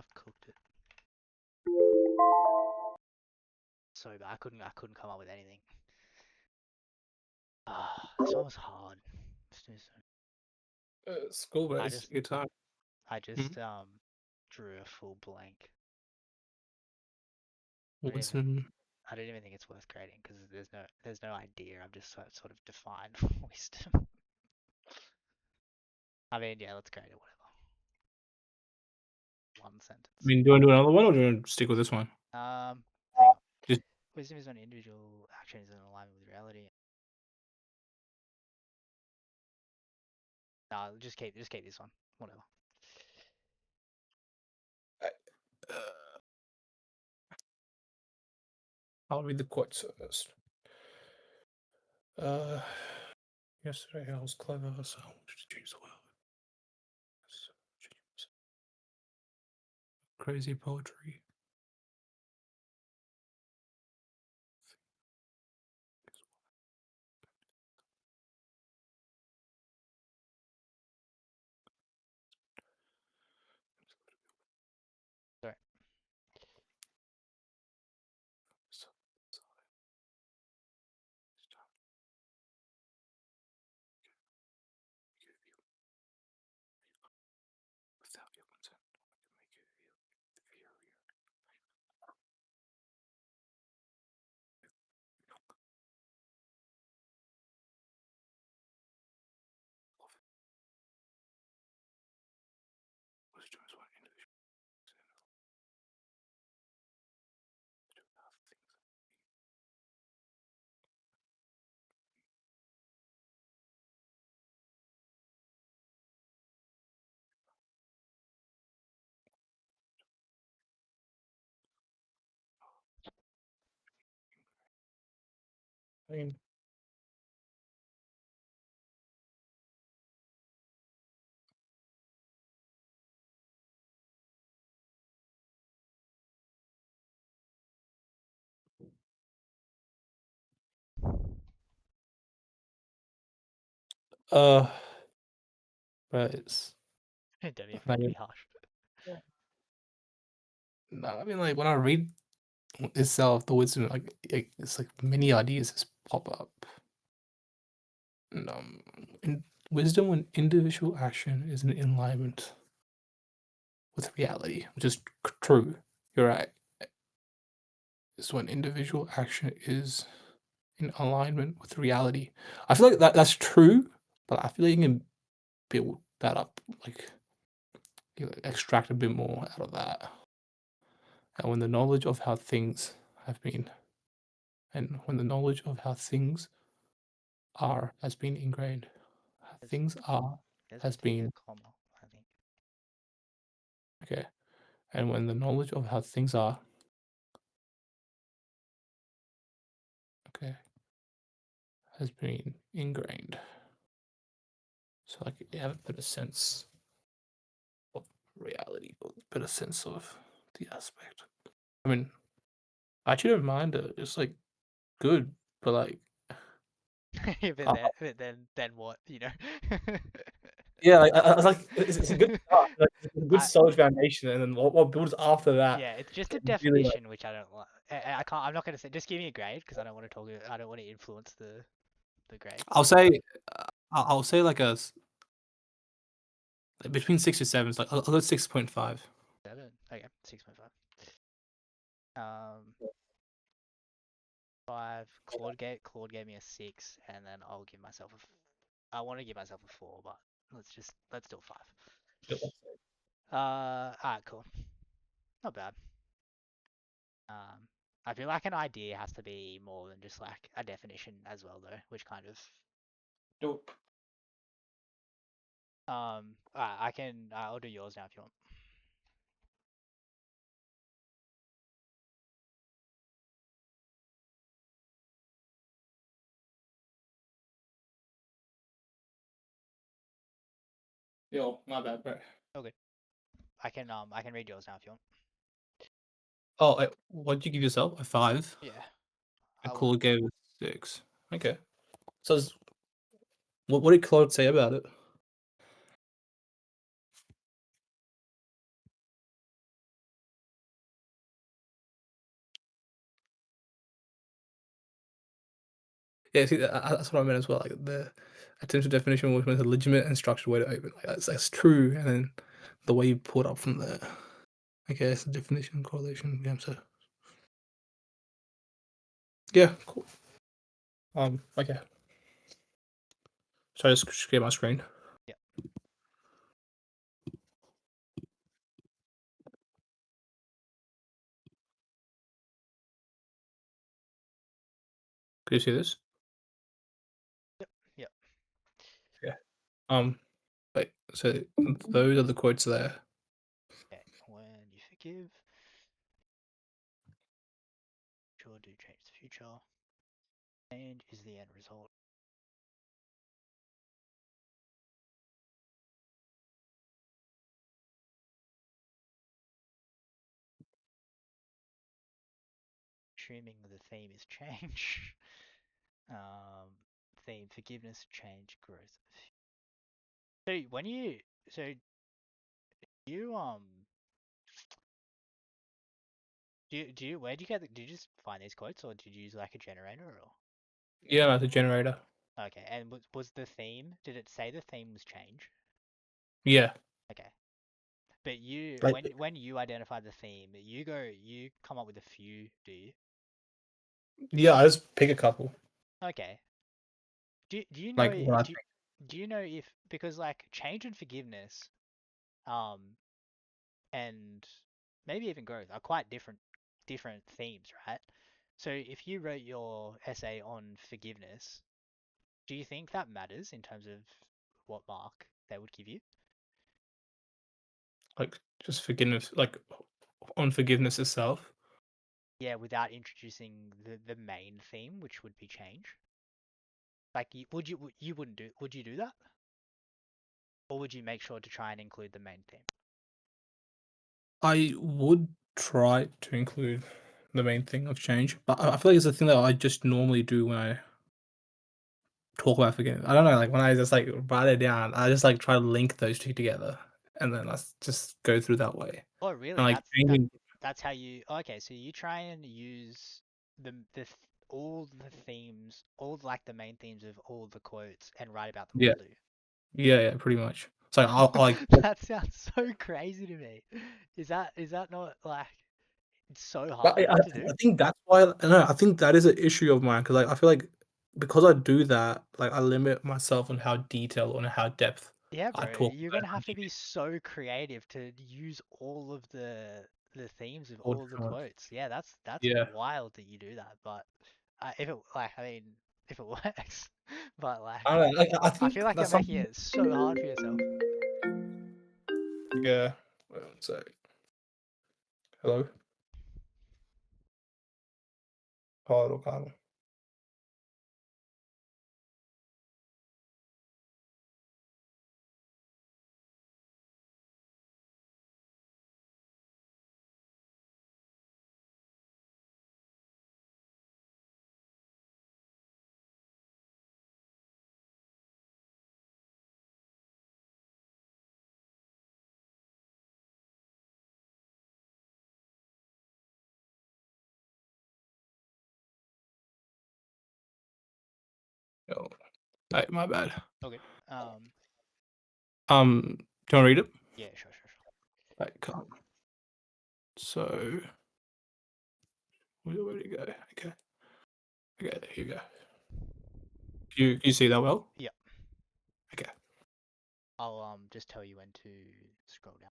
I've cooked it. So bad. I couldn't come up with anything. This one was hard. School I based just guitar. I just drew a full blank. Wisdom. I don't even think it's worth grading because there's no idea. I've just sort of defined wisdom. I mean, yeah, let's grade it. Whatever. One sentence. I mean, do you want to do another one or do you want to stick with this one? Hang on. Just- Wisdom is when individual action is in alignment with reality. No, just keep this one. Whatever. I'll read the quotes first. Yesterday I was clever, so I wanted to change the world. Crazy poetry. Sorry. Without your consent, I can make you feel love it. Wisdom is what individual to have things. I mean, but it's Don't even I to be mean, harsh. no, I mean like when I read itself, the wisdom it's like many ideas just pop up. And, in wisdom when individual action is in alignment with reality, which is true. You're right. Is when individual action is in alignment with reality. I feel like that's true, but I feel like you can build that up, like you extract a bit more out of that. And when the knowledge of how things have been, and when the knowledge of how things are has been ingrained, how There's, things are there's has meant to be a been comma, I think. okay, and when the knowledge of how things are, okay, has been ingrained. So like you have a better sense of reality, or a better sense of the aspect. I mean, I actually don't mind it. It's like good, but like uh, then what? You know. yeah, like, I was like it's a good start, like it's a good I solid foundation, and then what builds after that Yeah, it's just a can really like definition which I don't like. I can't. I'm not gonna say. Just give me a grade because I don't want to talk. I don't want to influence the grade. I'll say I'll say like between 6 to 7. So like I'll go 6.5. 7. Okay, 6.5. 5. Claude gave me a 6, and then I'll give myself I want to give myself a 4, but let's do a 5. Alright, cool. Not bad. I feel like an idea has to be more than just like a definition as well, though, which kind of Dope. I'll do yours now if you want. Yo, my bad, bro. Okay. I can read yours now if you want. Oh, what did you give yourself? A 5. Yeah. And I want Claude gave it 6. Okay. So what did Claude say about it? Yeah, see, that's what I meant as well. Like the attempted definition was a legitimate and structured way to open. Like that's true, and then the way you pull it up from there. Okay, it's the definition, correlation, GAMSAT. Yeah, cool. Okay. So I just share my screen. Yeah. Can you see this? Yep. Yeah. Wait. So those are the quotes there. Okay. When you forgive, sure do change the future. Change is the end result. Assuming the theme is change. Theme forgiveness, change, growth. So when you so you do you where do you get did you just find these quotes or did you use like a generator or Yeah, that's a generator. okay, and was the theme, did it say the theme was change? Yeah. Okay. But you Like when you identify the theme, you come up with a few, do you? yeah, I just pick a couple. Okay. Do you know Like what I do you know if because like change and forgiveness um and maybe even growth are quite different themes, right? So if you wrote your essay on forgiveness, do you think that matters in terms of what mark they would give you? like just forgiveness, like on forgiveness itself. Yeah, without introducing the main theme, which would be change. Like, you wouldn't do would you do that, or would you make sure to try and include the main theme? I would try to include the main thing of change, but I feel like it's a thing that I just normally do when I talk about forgiveness. I don't know, like when I just like write it down, I just like try to link those two together, and then let's just go through that way. Oh, And really? like changing, That's how you. Okay, so you try and use all the themes, all like the main themes of all the quotes, and write about them yeah, all, do you? yeah, pretty much. So I'll like, That sounds so crazy to me. Is that not like it's so but hard to do? I think that's why. No, I think that is an issue of mine because like I feel like because I do that, like I limit myself on how detailed and how depth Yeah, I bro, talk you're about gonna have to be something so creative to use all of the themes of all all the different ones. quotes. Yeah, that's Yeah, wild that you do that. But if it like, I mean, if it works, but like, I don't know. Like I I think feel like you're that's making something. it so hard for yourself. Yeah. Wait one sec. Hello, Paul O'Connell. Oh, right, my bad. Okay. Do you want to read it? Yeah, sure. Right, come. So, where did it go? Okay, okay, here you go. You see that well? Yeah, Okay. I'll just tell you when to scroll down.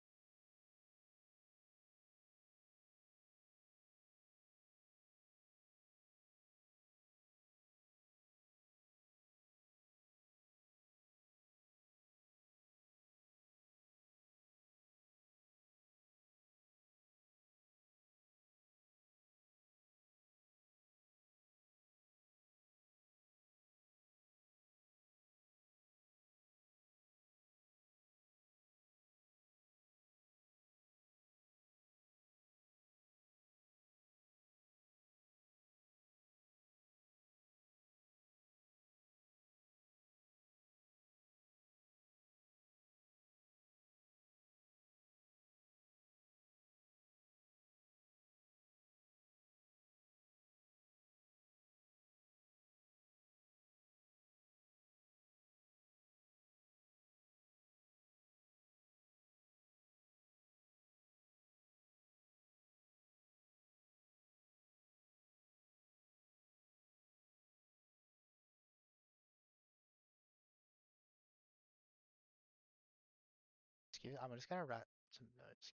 I'm just gonna write some notes.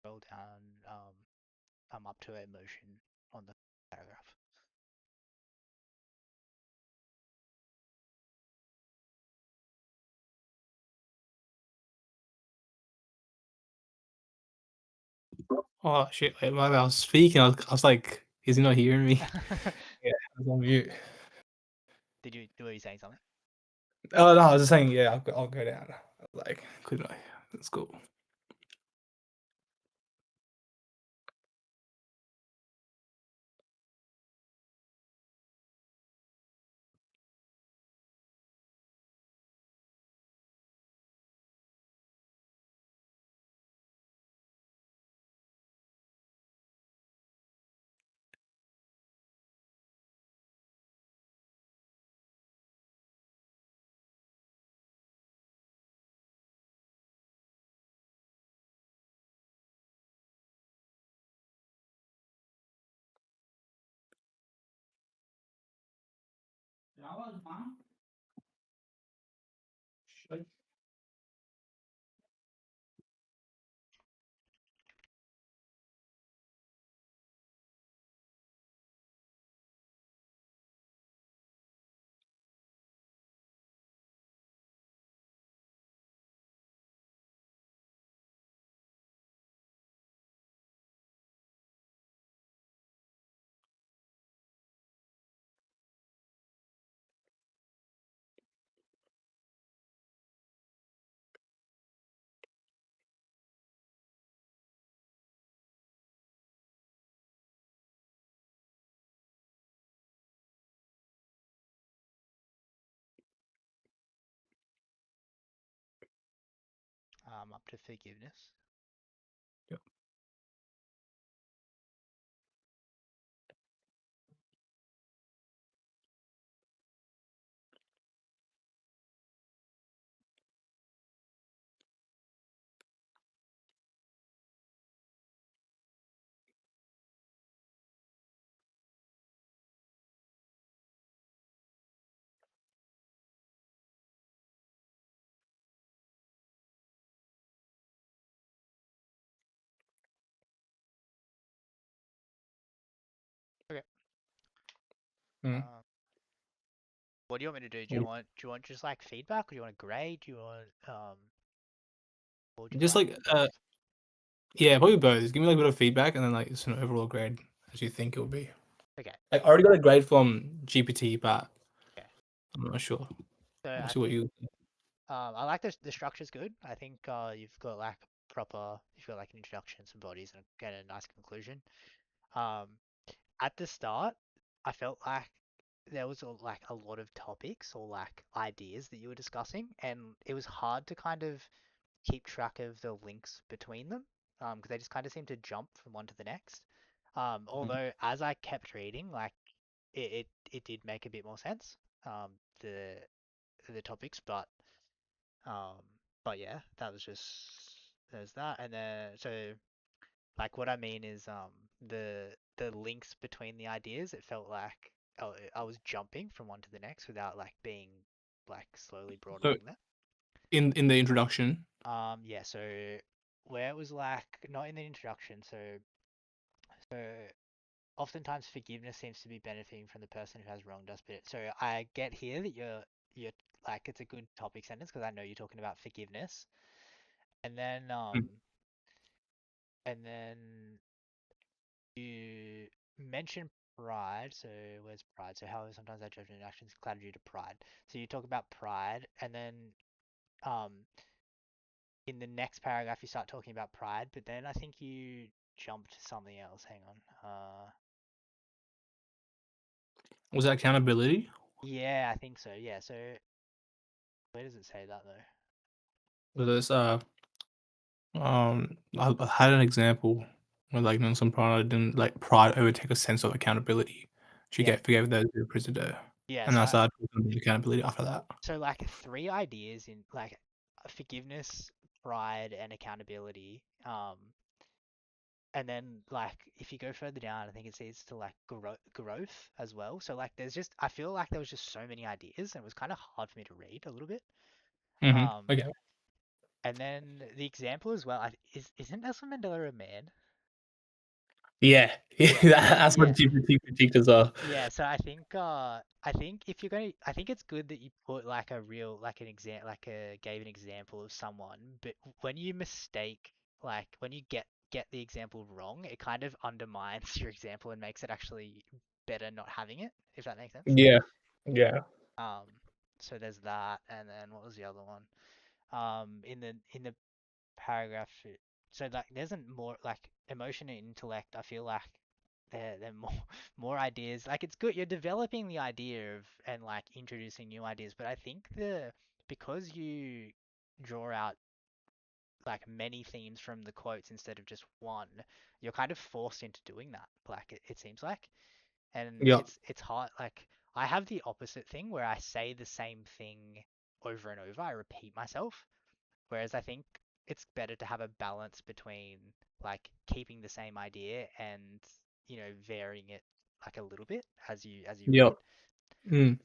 Scroll down. I'm up to emotion on the paragraph. Oh shit! Wait, while I was speaking, I was like, "Is he not hearing me?" Yeah, I was on mute. Were you saying something? Oh no, I was just saying, yeah, I'll go down. I was like, couldn't I? That's cool. Up to forgiveness. Yep. Okay. Mm. What do you want me to do? Yeah. Do you want just like feedback, or do you want a grade? Do you want what would you Just like? like, Both. yeah, probably both. Just give me like a bit of feedback, and then like just an overall grade as you think it will be. Okay. Like, I already got a grade from GPT, but Okay. I'm not sure. So We'll I see what think you. I like the structure's good. I think you've got like an introduction, some bodies, and get a nice conclusion. Um, at the start, I felt like there was like a lot of topics or like ideas that you were discussing, and it was hard to kind of keep track of the links between them, because they just kind of seem to jump from one to the next. Although as I kept reading, like it did make a bit more sense. The topics, um, but yeah, that was just there's that, and then so like what I mean is the links between the ideas. It felt like I was jumping from one to the next without like being like slowly brought So along there. in the introduction, Yeah, so where it was like not in the introduction, so oftentimes forgiveness seems to be benefiting from the person who has wronged us. But so I get here that you're like it's a good topic sentence because I know you're talking about forgiveness, and then mm, and then you mention pride. So where's pride? So how sometimes our judgment and actions clouded due to pride. So you talk about pride, and then um in the next paragraph you start talking about pride, but then I think you jumped to something else. Hang on. was that accountability? Yeah, I think so. Yeah. So where does it say that though? So there's I had an example where like when some pride didn't like pride overtake a sense of accountability. She Yeah. forgave those who oppressed her, Yeah. and I started talking about accountability after that. So like three ideas in like forgiveness, pride, and accountability. And then like if you go further down, I think it says to like growth as well. So like there's just I feel like there was just so many ideas, and it was kind of hard for me to read a little bit. Um, Okay. and then the example as well. Isn't Nelson Mandela a man? Yeah, Yeah, that's what yeah. GPT predictors are. Yeah, so I think if you're going to I think it's good that you put like a real like an example like a gave an example of someone, but when you mistake like when you get the example wrong, it kind of undermines your example and makes it actually better not having it, if that makes sense. Yeah, yeah, Um so there's that, and then what was the other one? In the paragraph. So like there's a more like emotion and intellect. I feel like they're more more ideas. Like it's good you're developing the idea of and like introducing new ideas, but I think the because you draw out like many themes from the quotes instead of just one, you're kind of forced into doing that. Like it seems like, and yeah, it's hard. Like I have the opposite thing where I say the same thing over and over. I repeat myself. Whereas I think it's better to have a balance between like keeping the same idea and varying it like a little bit as you yeah. read. Mm,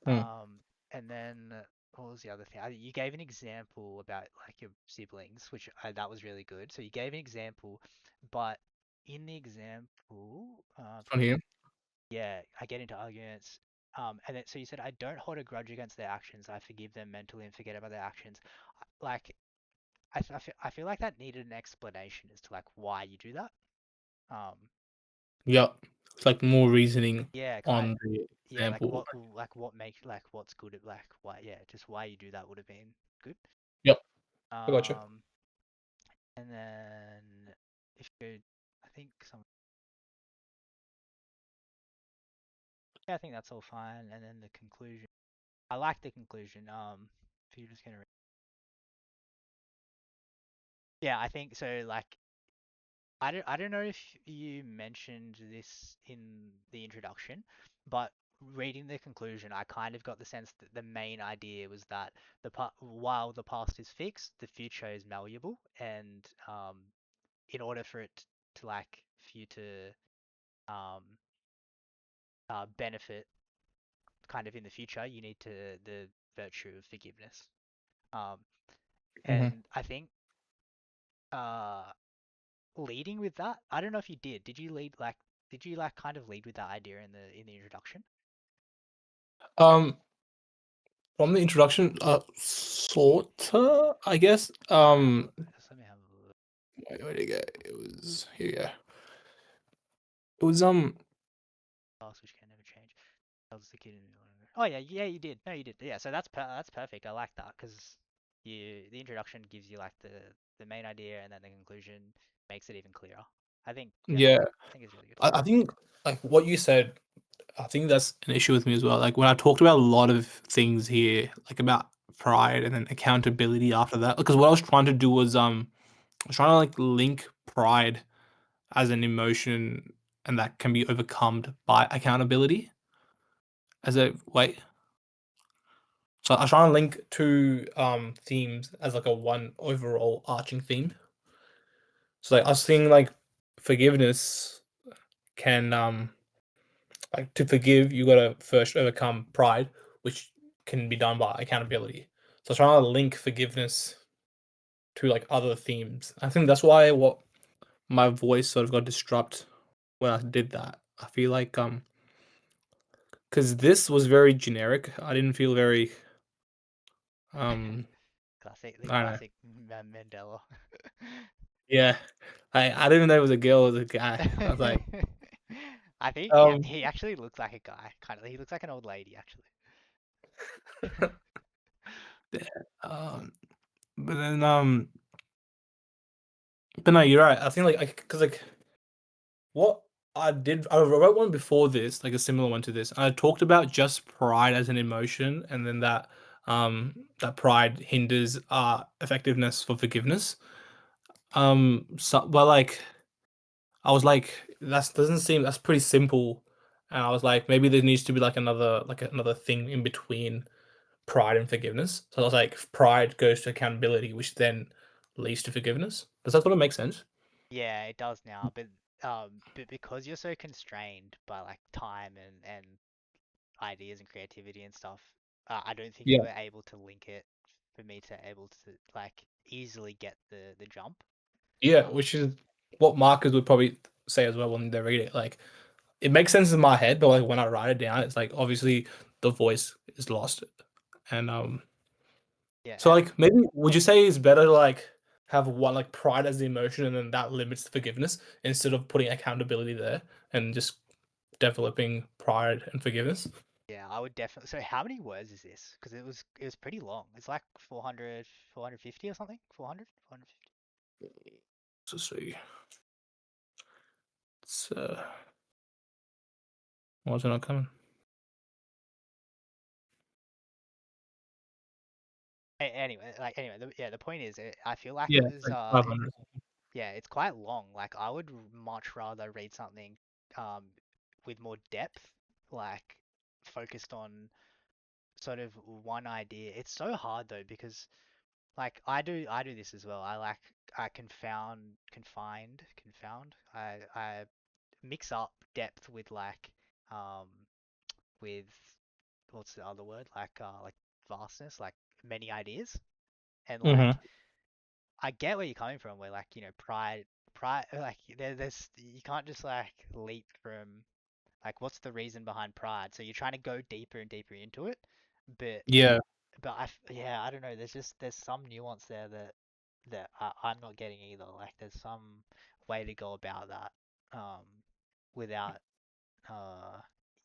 mm. Um, and then what was the other thing? You gave an example about like your siblings, which that was really good. So you gave an example, but in the example, On here. yeah, I get into arguments. And then so you said I don't hold a grudge against their actions. I forgive them mentally and forget about their actions. Like I feel like that needed an explanation as to like why you do that. Um, Yeah, it's like more reasoning yeah, on the yeah, example. like what makes like what's good at like why yeah, just why you do that would have been good. Yep, I gotcha. Um, and then if you, I think some, yeah, I think that's all fine. And then the conclusion, I like the conclusion. If you're just gonna, yeah, I think so. Like I don't know if you mentioned this in the introduction, but reading the conclusion, I kind of got the sense that the main idea was that while the past is fixed, the future is malleable, and in order for it to like for you to um, benefit kind of in the future, you need to the virtue of forgiveness. Um, Hmm. and I think uh, leading with that, I don't know if you did. Did you like kind of lead with that idea in the introduction? Um, from the introduction, sorta, I guess. Just let me have a look. Where did it go? It was here. You go. It was Past which can never change. Tells the kid in Oh yeah, yeah you did. No, you did. Yeah, so that's perfect. I like that because the introduction gives you like the main idea and then the conclusion makes it even clearer. I think yeah, yeah. I think it's really good. I think like what you said. I think that's an issue with me as well. Like when I talked about a lot of things here, like about pride and then accountability after that. Because what I was trying to do was I was trying to like link pride as an emotion and that can be overcome by accountability as a wait. So I was trying to link two themes as like a one overall arching theme. So like I was thinking like forgiveness can like to forgive you gotta first overcome pride, which can be done by accountability. So I was trying to link forgiveness to like other themes. I think that's why what my voice sort of got disrupted when I did that. I feel like because this was very generic. I didn't feel very um The I don't know. classic Mandela. Yeah. I didn't know it was a girl, it was a guy. I was like, I think yeah, um he actually looks like a guy. Kind of, he looks like an old lady actually. yeah, but then but no, you're right. I think like because like what I wrote one before this, like a similar one to this. I talked about just pride as an emotion, and then that pride hinders effectiveness for forgiveness. So but like I was like, that doesn't seem that's pretty simple. And I was like, maybe there needs to be like another thing in between pride and forgiveness. So I was like, pride goes to accountability, which then leads to forgiveness. Does that sort of make sense? Yeah, it does now, but because you're so constrained by like time and ideas and creativity and stuff, I don't think you Yeah. were able to link it for me to able to like easily get the jump. Yeah, Um, which is what markers would probably say as well when they read it. Like it makes sense in my head, but like when I write it down, it's like obviously the voice is lost. And yeah, so like maybe would you say it's better to like have one like pride as the emotion and then that limits the forgiveness instead of putting accountability there and just developing pride and forgiveness? yeah, I would definitely. So how many words is this? Because it was pretty long. It's like 400, 450 or something. 400, 450. So see. It's why is it not coming? Anyway, yeah, the point is, I feel like it Yeah, was like 500. yeah, it's quite long. Like I would much rather read something um with more depth, like focused on sort of one idea. It's so hard though because like I do this as well. I confound. I mix up depth with like um with what's the other word? Like vastness, like many ideas. And like Mm-hmm. I get where you're coming from, where like pride, like there's you can't just like leap from like what's the reason behind pride. So you're trying to go deeper and deeper into it, but Yeah. yeah, I don't know. There's some nuance there I'm not getting either. Like there's some way to go about that, without uh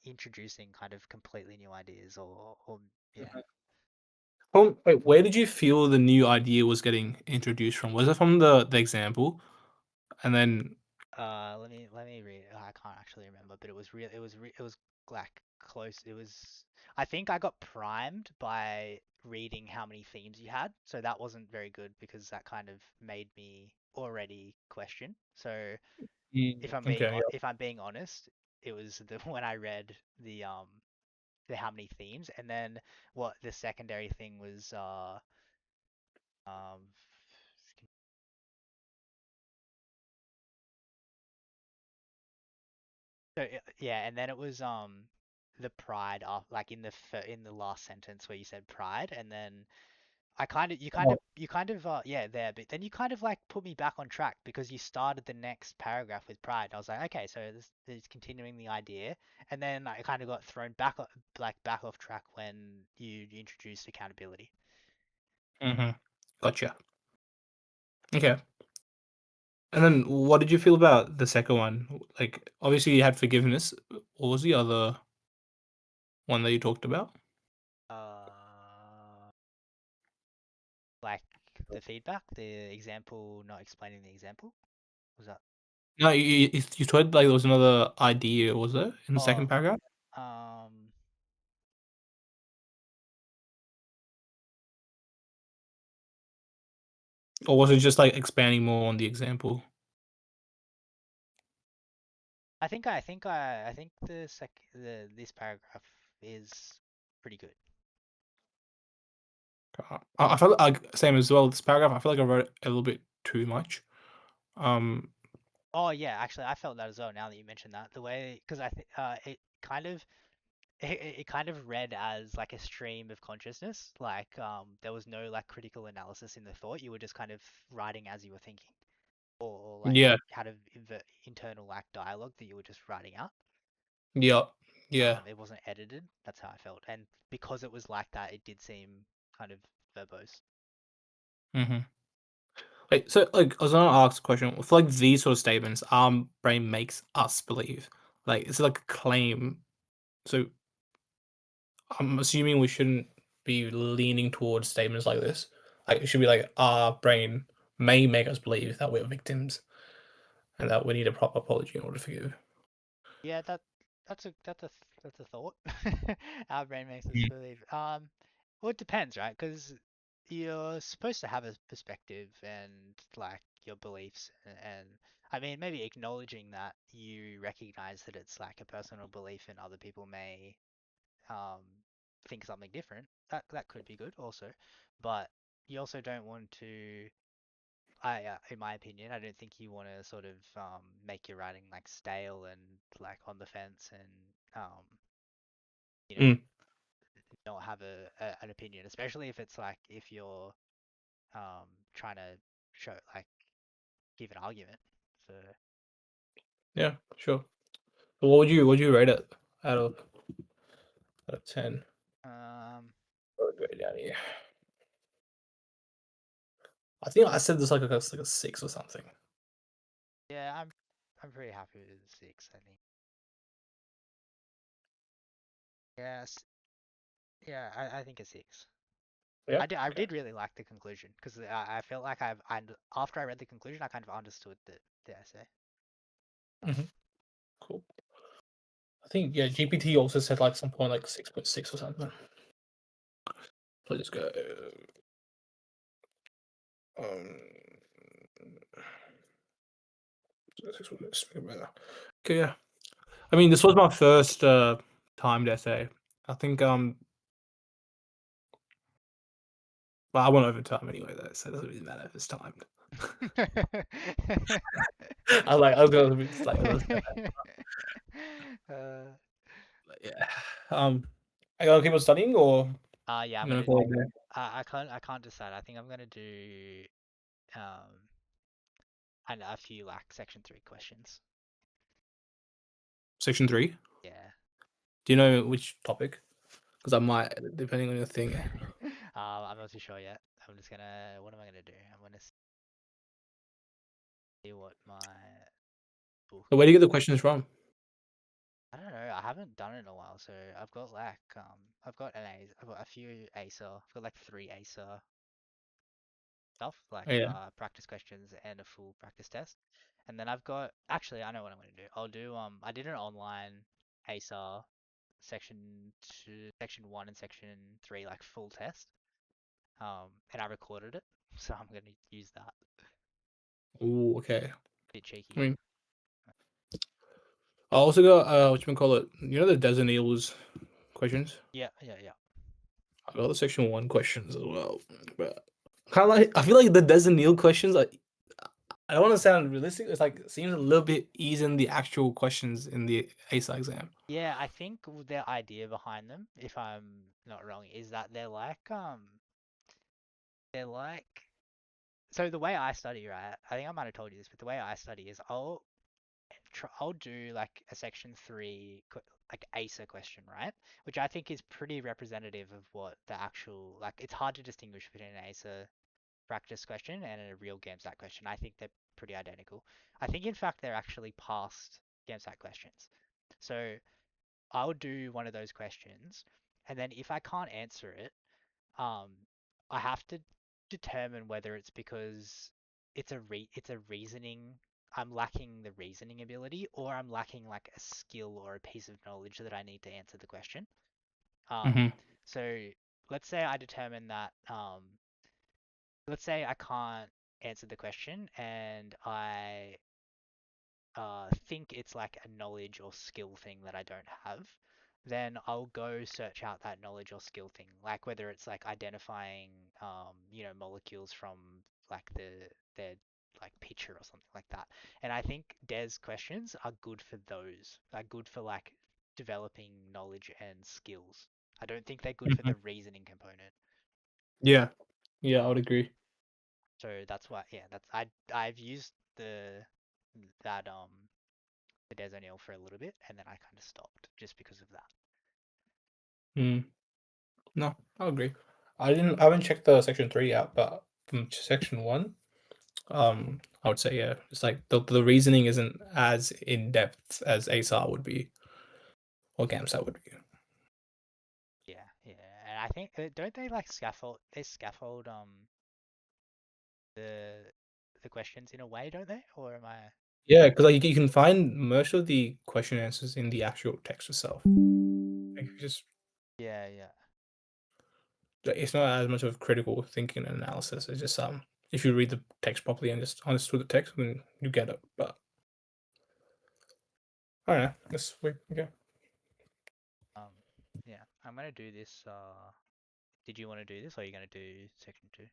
introducing kind of completely new ideas or yeah. Wait, where did you feel the new idea was getting introduced from? Was it from the example? And then Let me read it. I can't actually remember, but it was like close. It was. I think I got primed by reading how many themes you had, so that wasn't very good because that kind of made me already question. So okay, yeah. if I'm being honest, it was the when I read the how many themes, and then what the secondary thing was um So yeah, and then it was the pride of like in the last sentence where you said pride, and then I kind of Oh, you kind of yeah there, but then you kind of like put me back on track because you started the next paragraph with pride. I was like, okay, so this is continuing the idea, and then I kind of got thrown like back off track when you introduced accountability. mhm. Gotcha. Okay. And then what did you feel about the second one? Like obviously you had forgiveness. What was the other one that you talked about? Uh, like the feedback, the example, not explaining the example. Was that? No, you told like there was another idea, was there, in the Oh, second paragraph? um. or was it just like expanding more on the example? I think the this paragraph is pretty good. I felt like same as well. This paragraph, I feel like I wrote a little bit too much. Um, Oh yeah, actually I felt that as well now that you mentioned that. The way, because I think it kind of it kind of read as like a stream of consciousness, like there was no like critical analysis in the thought. You were just kind of writing as you were thinking, or like yeah, had a internal like dialogue that you were just writing out. yeah, yeah. It wasn't edited. That's how I felt, and because it was like that, it did seem kind of verbose. Mm-hmm. Like, so, like, I was gonna ask a question. For like these sort of statements, our brain makes us believe. Like, it's like a claim. So, I'm assuming we shouldn't be leaning towards statements like this. Like, it should be like our brain may make us believe that we're victims and that we need a proper apology in order to forgive. Yeah, that's a thought. Our brain makes us Mm. believe. Well, it depends, right? Because you're supposed to have a perspective and like your beliefs, and I mean maybe acknowledging that you recognize that it's like a personal belief and other people may um think something different. That could be good also, but you also don't want to. In my opinion, I don't think you want to sort of make your writing like stale and like on the fence and you know Mm. not have an opinion, especially if it's like if you're trying to show like give an argument. So Yeah, sure. So what would you rate it out of 10? um Or grade down here. I think I said this like a 6 or something. yeah, I'm pretty happy with the six. I think yes, yeah, I think a six. Yeah. I Okay. did really like the conclusion because I felt like after I read the conclusion I kind of understood the essay. Hmm. Cool. I think yeah, GPT also said like some point like 6.6 or something. So let's go. Um, 6.6, okay, yeah. I mean, this was my first timed essay. I think well, I went over time anyway though, so it doesn't really matter if it's timed. I was gonna be like, let's go. uh, Yeah. I gotta keep on studying, or yeah, I'm you gonna gonna. call it there? I can't decide. I think I'm gonna do um and a few like section three questions. Section 3. Yeah. Do you know which topic? Because I might, depending on your thing. I'm not too sure yet. I'm just gonna. What am I gonna do? I'm gonna see what my book. So where do you get the questions from? I don't know. I haven't done it in a while, so I've got like I've got a few ASA. I've got like three ASA stuff, like Oh, yeah. practice questions and a full practice test. And then I've got actually I know what I'm gonna do. I'll do I did an online ASA section two, section one and section three like full test. And I recorded it, so I'm gonna use that. Oh, okay. Bit I cheeky. mean, I also got what you call it. You know the Desert Eagles questions. Yeah, yeah, yeah. I got the section 1 questions as well, but kind of like I feel like the Desert Eagle questions. Like, I don't want to sound realistic. It's like it seems a little bit easier than the actual questions in the ASA exam. Yeah, I think the idea behind them, if I'm not wrong, is that they're like so the way I study, right? I think I might have told you this, but the way I study is I'll do like a section three like ASA question, right? Which I think is pretty representative of what the actual like. It's hard to distinguish between an ASA practice question and a real GAMSAT question. I think they're pretty identical. I think in fact they're actually past GAMSAT questions. So I'll do one of those questions, and then if I can't answer it, um, I have to determine whether it's because it's a reasoning. I'm lacking the reasoning ability, or I'm lacking like a skill or a piece of knowledge that I need to answer the question. Um, Hmm. so let's say I determine that let's say I can't answered the question and I think it's like a knowledge or skill thing that I don't have, then I'll go search out that knowledge or skill thing, like whether it's like identifying, molecules from like their like picture or something like that. And I think DES questions are good for those, are good for like developing knowledge and skills. I don't think they're good for Mhm. the reasoning component. Yeah, yeah, I would Um, agree. so that's why, yeah, I've used that the Des O'Neill for a little bit, and then I kind of stopped just because of that. Mm. No, I agree. I haven't checked the section 3 out, but from section 1, I would say yeah, it's like the reasoning isn't as in depth as ASAR would be or GAMSAT would be. Yeah, yeah, and I think don't they like scaffold? They scaffold the the questions in a way, don't they? Or am I? Yeah, because like you can find most of the question answers in the actual text itself. Like, just Yeah, yeah. it's not as much of critical thinking and analysis. It's just if you read the text properly and just understood the text, then you get it. But I don't know. That's weird. Okay. Um, yeah. I'm gonna do this. Did you want to do this, or are you gonna do section 2?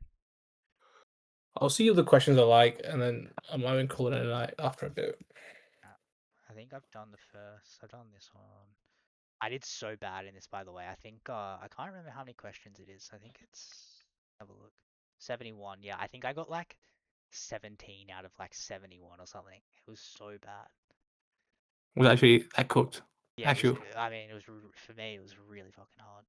I'll see if the questions are like, and then I might even call it a night after a bit. I think I've done the first. I've done this one. I did so bad in this, by the way. I think I can't remember how many questions it is. I think it's have a look. 71. Yeah, I think I got like 17 out of like 71 or something. It was so bad. Was actually that cooked. Yeah, it was. Actually, I mean, it was for me. It was really fucking hard.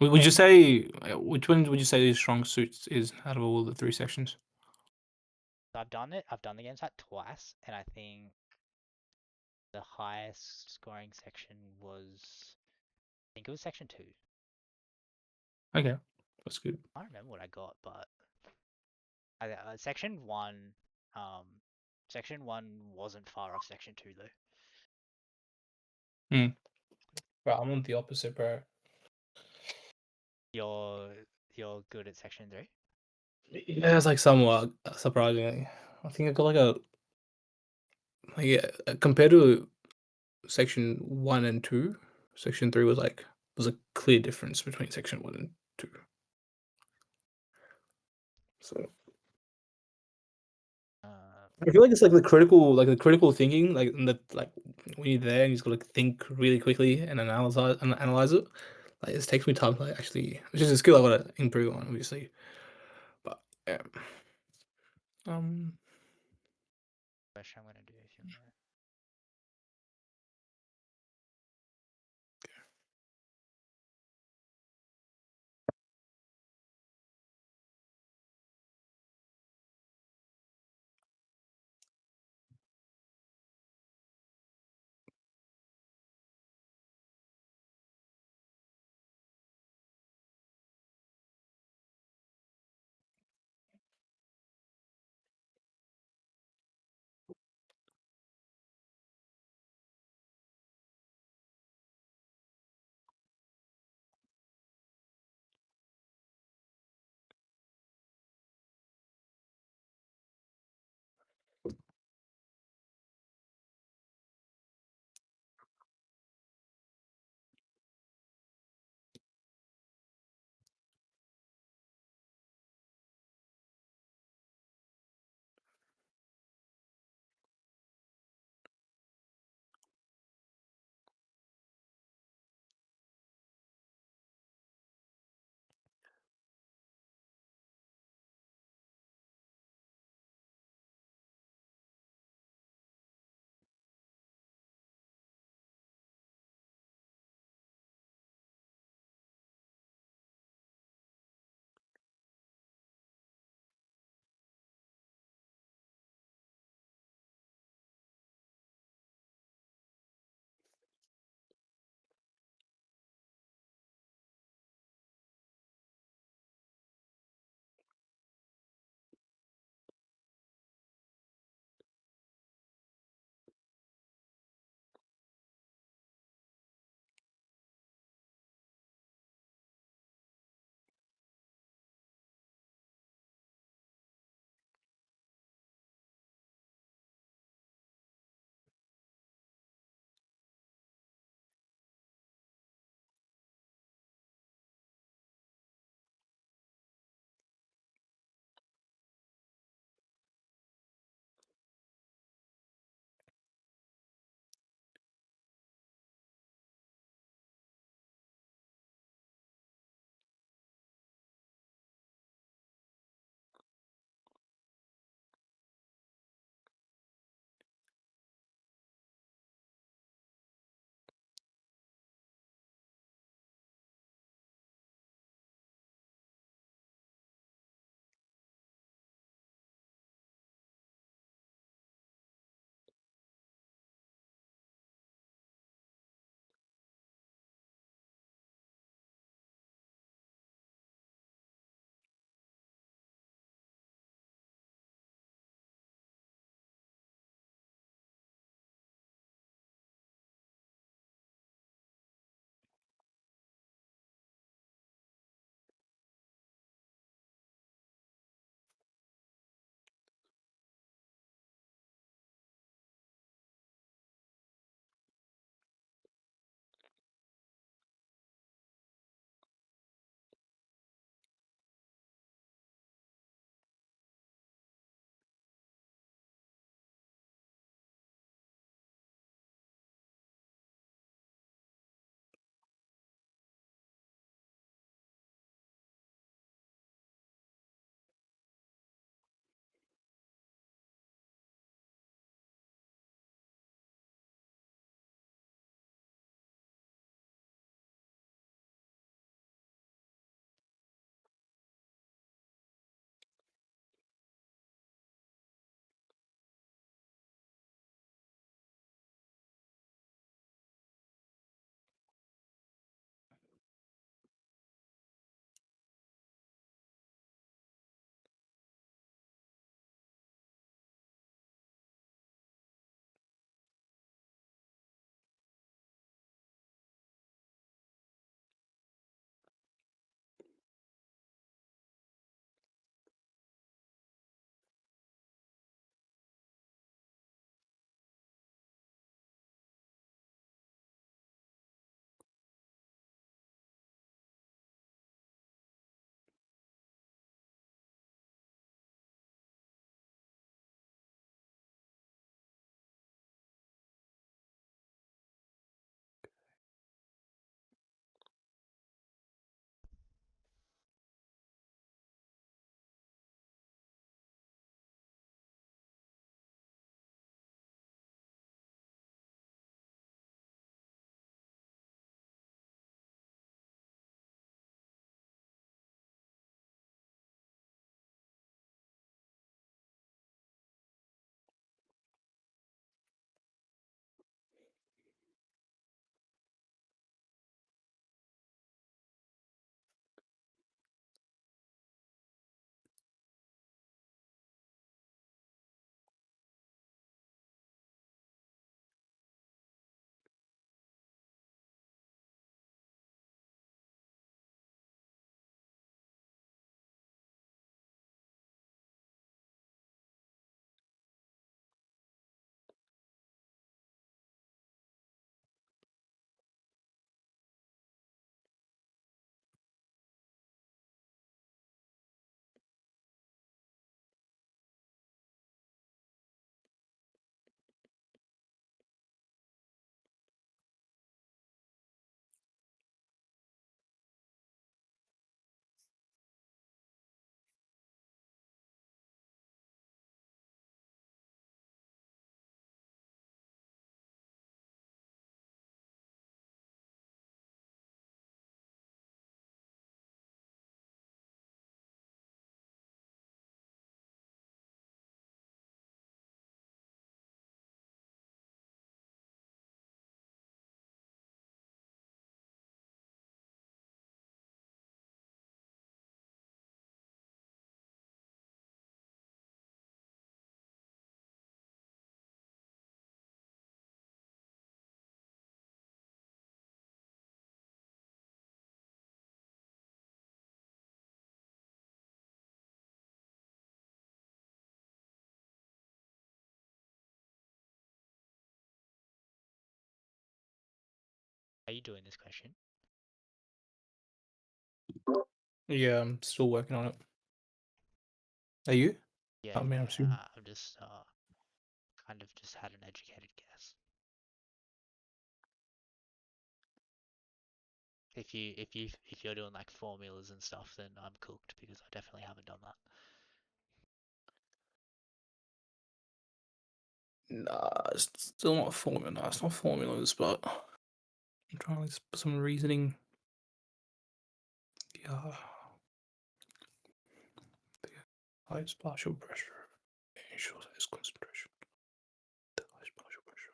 would you say which one would you say the strong suits is out of all the 3 sections? So I've done it. I've done the GameSat twice, and I think the highest scoring section was. I think it was section 2. Okay, that's good. I don't remember what I got, but section 1. Um, section 1 wasn't far off section 2 though. Hmm. Well, I'm on the opposite, bro. You're you're good at section 3. Yeah, it's like somewhat surprisingly. I think I got yeah, compared to section 1 and 2, section 3 was a clear difference between section 1 and 2. So Uh, I feel like it's like the critical thinking, like in the like when you're there and you just gotta think really quickly and analyze it. Like it takes me time to like actually, which is a skill I gotta improve on, obviously. But yeah. Um question I'm gonna do if you want. Are you doing this question? Yeah, I'm still working on it. Are you? Yeah, I mean, I'm assuming. I've just kind of just had an educated guess. If you're doing like formulas and stuff, then I'm cooked because I definitely haven't done that. Nah, it's still not formula. Nah, it's not formulas, but I'm trying to put some reasoning. Yeah. The highest partial pressure ensures highest concentration. The highest partial pressure.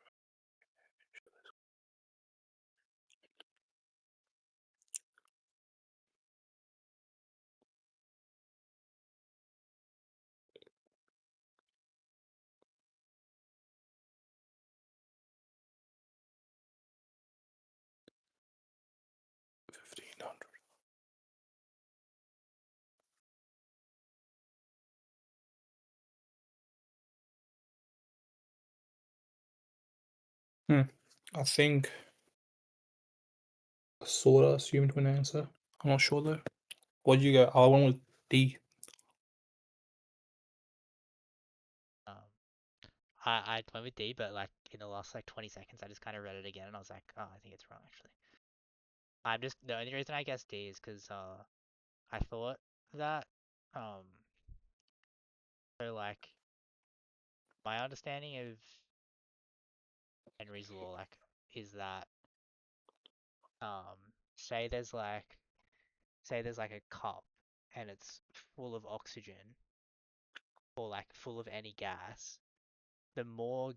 1500. I think I sort of assumed an answer. I'm not sure though. What did you go? I went with D. Um, I went with D, but like in the last like 20 seconds, I just kind of read it again and I was like, oh, I think it's wrong actually. The only reason I guess D is because I thought that um so like my understanding of Henry's law like is that um say there's like say there's like a cup and it's full of oxygen or like full of any gas, the more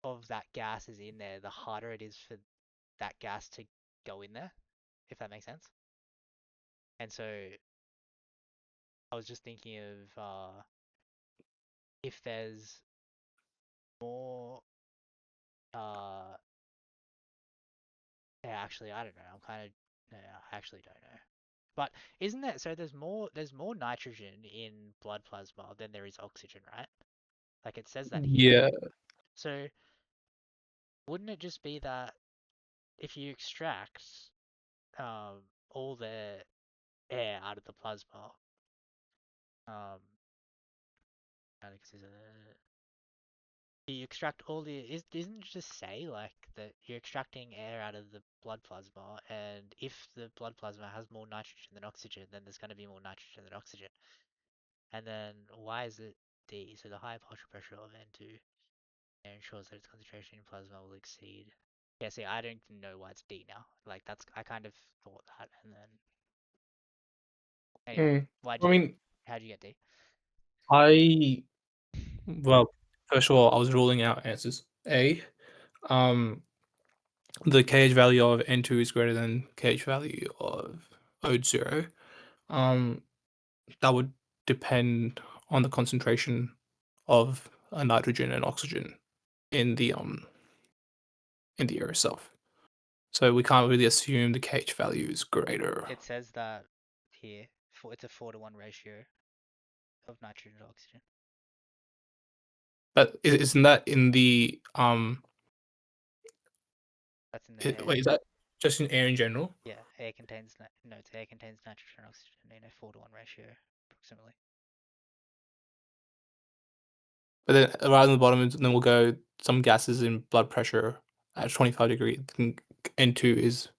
of that gas is in there, the harder it is for that gas to go in there, if that makes sense. And so I was just thinking of if there's more uh yeah, actually I don't know. I'm kind of no, I actually don't know. But isn't that so there's more nitrogen in blood plasma than there is oxygen, right? Like it says that here. Yeah. So wouldn't it just be that if you extract all the air out of the plasma, um Alex is a you extract all the isn't it just say like that you're extracting air out of the blood plasma and if the blood plasma has more nitrogen than oxygen then there's going to be more nitrogen than oxygen and then why is it D so the higher partial pressure of N2 ensures that its concentration in plasma will exceed yeah see I don't know why it's D now like that's I kind of thought that and then anyway I mean, how'd you get D I well, first of all, I was ruling out answers. A, um, the KH value of N2 is greater than KH value of O0. Um, that would depend on the concentration of nitrogen and oxygen in the air itself. So we can't really assume the KH value is greater. it says that here it's a 4-to-1 ratio of nitrogen to oxygen. But isn't that in the That's in the air. wait, is that just in air in general? Yeah, air contains no, it's air contains nitrogen and oxygen in a 4-to-1 ratio, approximately. But then right on the bottom, then we'll go some gases in blood pressure at 25 degree. Then N2 is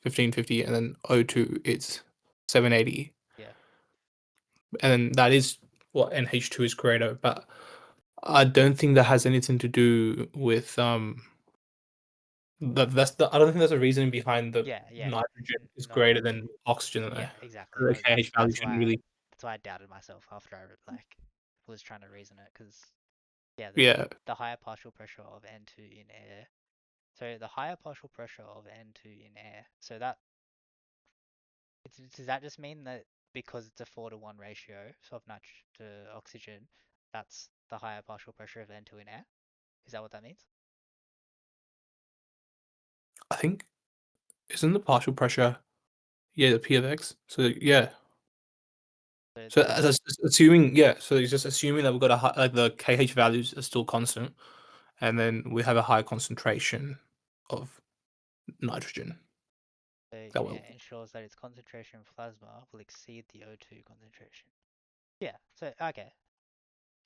1550, and then O2 is 780, Yeah, and then that is what NH2 is greater. But I don't think that has anything to do with I don't think there's a reason behind the yeah. nitrogen is No, greater than oxygen yeah, there. exactly. The No, KH value shouldn't really. that's why I doubted myself after I like was trying to reason it because yeah, Yeah, the higher partial pressure of N2 in air. So the higher partial pressure of N2 in air. So does that just mean that because it's a 4-to-1 ratio so of nitrogen to oxygen, that's the higher partial pressure of N2 in air? Is that what that means? I think isn't the partial pressure, yeah, the P of X. So yeah. So So as assuming, yeah, so it's just assuming that we've got a high, like the KH values are still constant, and then we have a high concentration of nitrogen. So That will. it ensures that its concentration in plasma will exceed the O2 concentration. Yeah. So okay.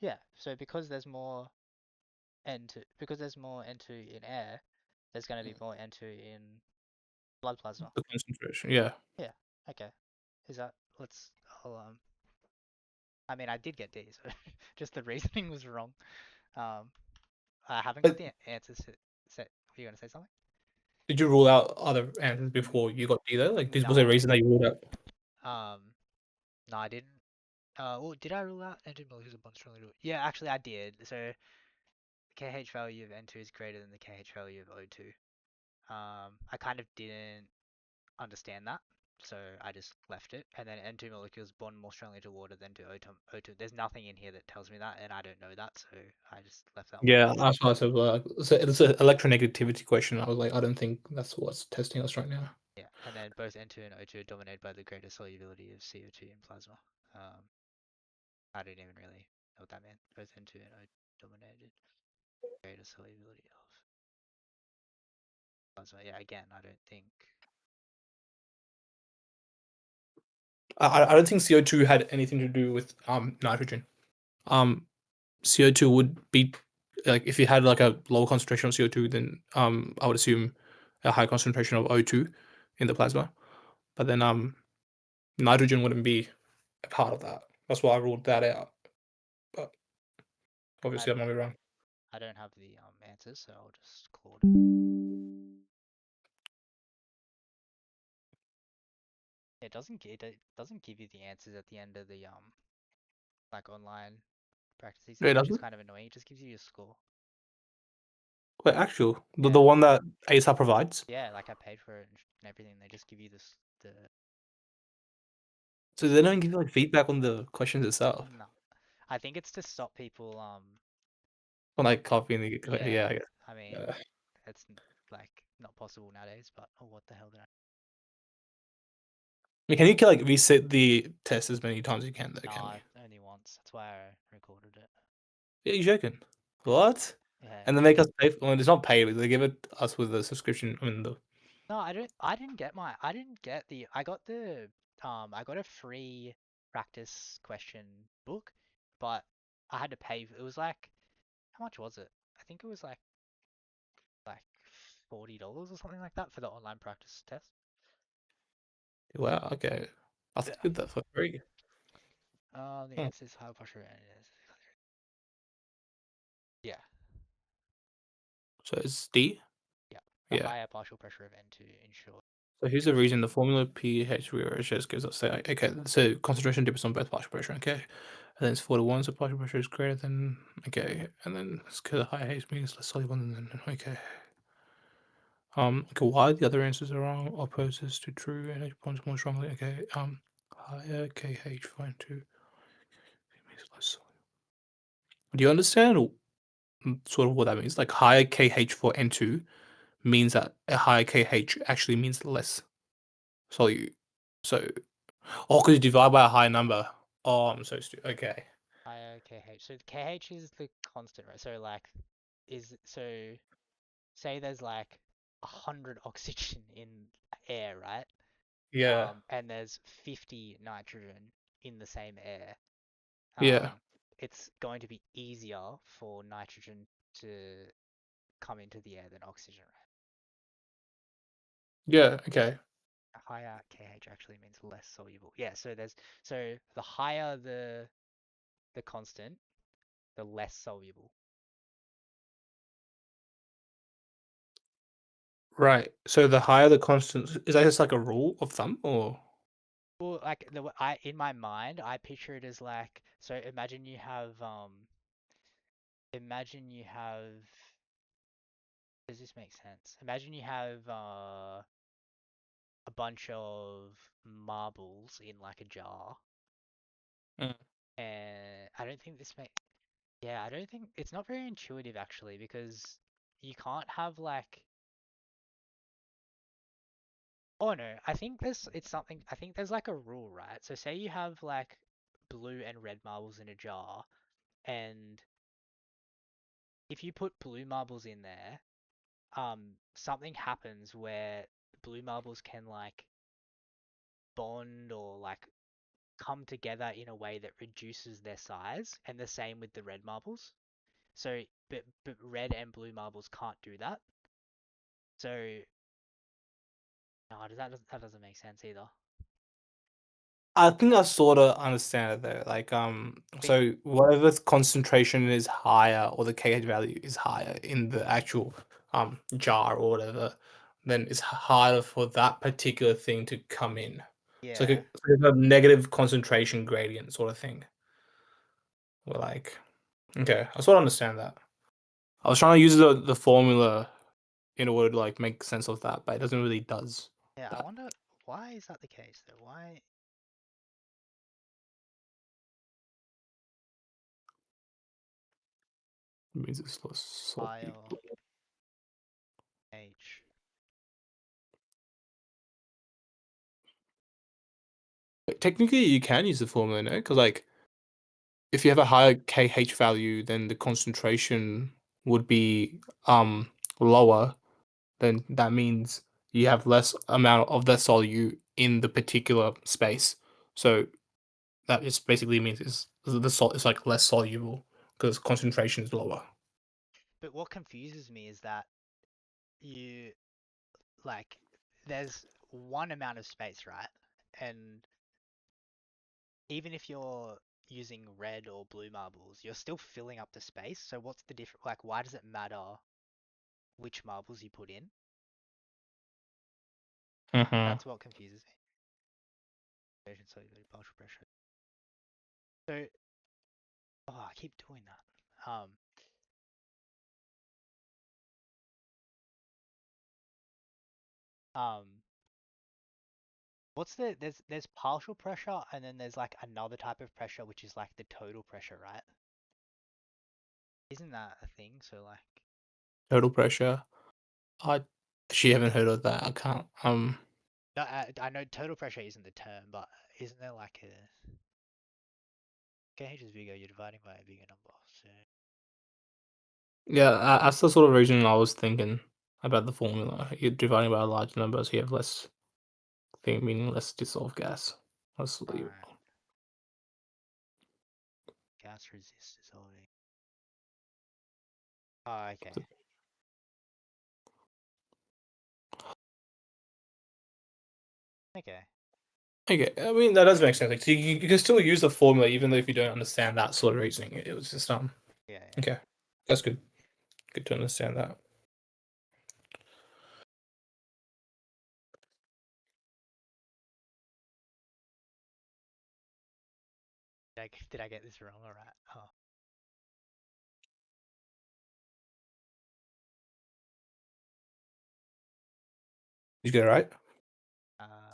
Yeah. So because there's more because there's more N2 in air, there's going to be more N2 in blood plasma. The concentration, yeah. Yeah. Okay. Is that let's I mean I did get D, so just the reasoning was wrong. Um I haven't got But the answers to say were you gonna say something? did you rule out other answers before you got D though? Like, was there a No. reason that you ruled out? No, I didn't. Well, did I rule out N2 molecules are bond strongly to? Yeah, actually I did. So the KH value of N2 is greater than the KH value of O2. I kind of didn't understand that, so I just left it. And then N2 molecules bond more strongly to water than to O2. O2. There's nothing in here that tells me that, and I don't know that, so I just left that one. Yeah, that's why I said it's an electronegativity question. I was like, I don't think that's what's testing us right now. Yeah, and then both N2 and O2 are dominated by the greater solubility of CO2 in plasma. I didn't even really know what that meant. Both N2 and O2 dominated greater solubility of plasma. Yeah, again, I don't think. I don't think CO2 had anything to do with nitrogen. CO2 would be like if you had like a low concentration of CO2, then I would assume a high concentration of O2 in the plasma. But then nitrogen wouldn't be a part of that. That's why I ruled that out. But I obviously, I don't might be wrong. I don't have the answers, so I'll just call it. It doesn't give you the answers at the end of the like online practice Wait, exam, which is doesn't? kind of annoying. It just gives you your score. Wait, actual the Yeah, one that ASAP provides. yeah, like I paid for it and everything. They just give you the So they don't give you like feedback on the questions itself. no. I think it's to stop people Or like copying the yeah. yeah, I guess. I mean, Yeah. it's like not possible nowadays. But oh, what the hell did I? I mean, can you like reset the test as many times as you can though? Can you? Nah, only once. That's why I recorded it. Yeah, you joking? Yeah, What? yeah. And they make us pay for well, it's not paid, they give it us with a subscription. I mean, the No, I don't. I didn't get the. I got the. I got a free practice question book, but I had to pay. It was like, how much was it? I think it was like $40 or something like that for the online practice test. wow, okay. I thought Yeah. you did that for free. The Hmm. answer is high pressure and it is. Yeah, So it's D? yeah. The Yeah. higher partial pressure of N2 ensures. So here's the reason the formula pH rearranges gives us that. Okay, so concentration depends on both partial pressure, okay? And then it's 4 to 1, so partial pressure is greater than, okay, and then it's because higher H means less soluble, and then, okay. Okay, why the other answers are wrong, opposes to true, and H bonds more strongly, okay, higher KH fine too. Means less soluble. Do you understand sort of what that means? Like higher KH for N2 means that a higher KH actually means less solute. So, oh, because you divide by a high number. Oh, I'm so stupid. Okay. Higher KH. So the KH is the constant, right? So like, say there's like 100 oxygen in air, right? Yeah. And there's 50 nitrogen in the same air. Yeah. It's going to be easier for nitrogen to come into the air than oxygen, Yeah. Okay. right? Higher KH actually means less soluble. Yeah, so the higher the constant, the less soluble. Right. So the higher the constant, is that just like a rule of thumb, or? Well, like I in my mind, I picture it as like so. Imagine you have. Does this make sense? Imagine you have a bunch of marbles in like a jar, Mm. and I don't think this make. Yeah, I don't think it's not very intuitive actually because you can't have like. Oh no, I think it's something. I think there's like a rule, right? So say you have like blue and red marbles in a jar, and if you put blue marbles in there something happens where blue marbles can like bond or like come together in a way that reduces their size, and the same with the red marbles. So, but red and blue marbles can't do that. So, no, that doesn't make sense either. I think I sort of understand it though. Like, But so whatever concentration is higher or the KH value is higher in the actual jar or whatever, then it's harder for that particular thing to come in. So yeah, it's a negative concentration gradient sort of thing. We're like, okay, I sort of understand that. I was trying to use the formula in order to like make sense of that, but it doesn't really does yeah. I that. wonder why is that the case though? Why? It means it's less Higher soluble. H. Technically, you can use the formula, no? Because like, if you have a higher KH value, then the concentration would be lower. Then that means you have less amount of that solute in the particular space. So that just basically means the salt is like less soluble because concentration is lower. But what confuses me is that you like there's one amount of space, right? And even if you're using red or blue marbles, you're still filling up the space. So what's the difference? Like, why does it matter which marbles you put in? Mm-hmm. That's what confuses me. Solubility, partial pressure. So, oh, I keep doing that. Um, what's there's partial pressure and then there's like another type of pressure which is like the total pressure, right? Isn't that a thing? So like, Total pressure. I actually haven't heard of that. I can't. no, I know total pressure isn't the term, but isn't there like a KH is bigger, you're dividing by a bigger number. So Yeah, that's the sort of reason I was thinking about the formula. You're dividing by a large number, so you have less thing, meaning less dissolved gas. Less soluble. right, gas resist dissolving. Oh, okay. Okay. Okay, I mean that does make sense. Like, so you can still use the formula even though if you don't understand that sort of reasoning. It was just Yeah, yeah. okay. That's good. Good to understand that. Did I get this wrong? All right. Oh, Did you get it right?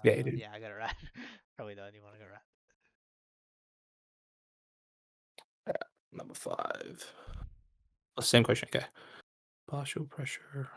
Yeah, you did. yeah, I got it right. Probably the only one I got right. Number 5. Oh, same question. Okay. Partial pressure.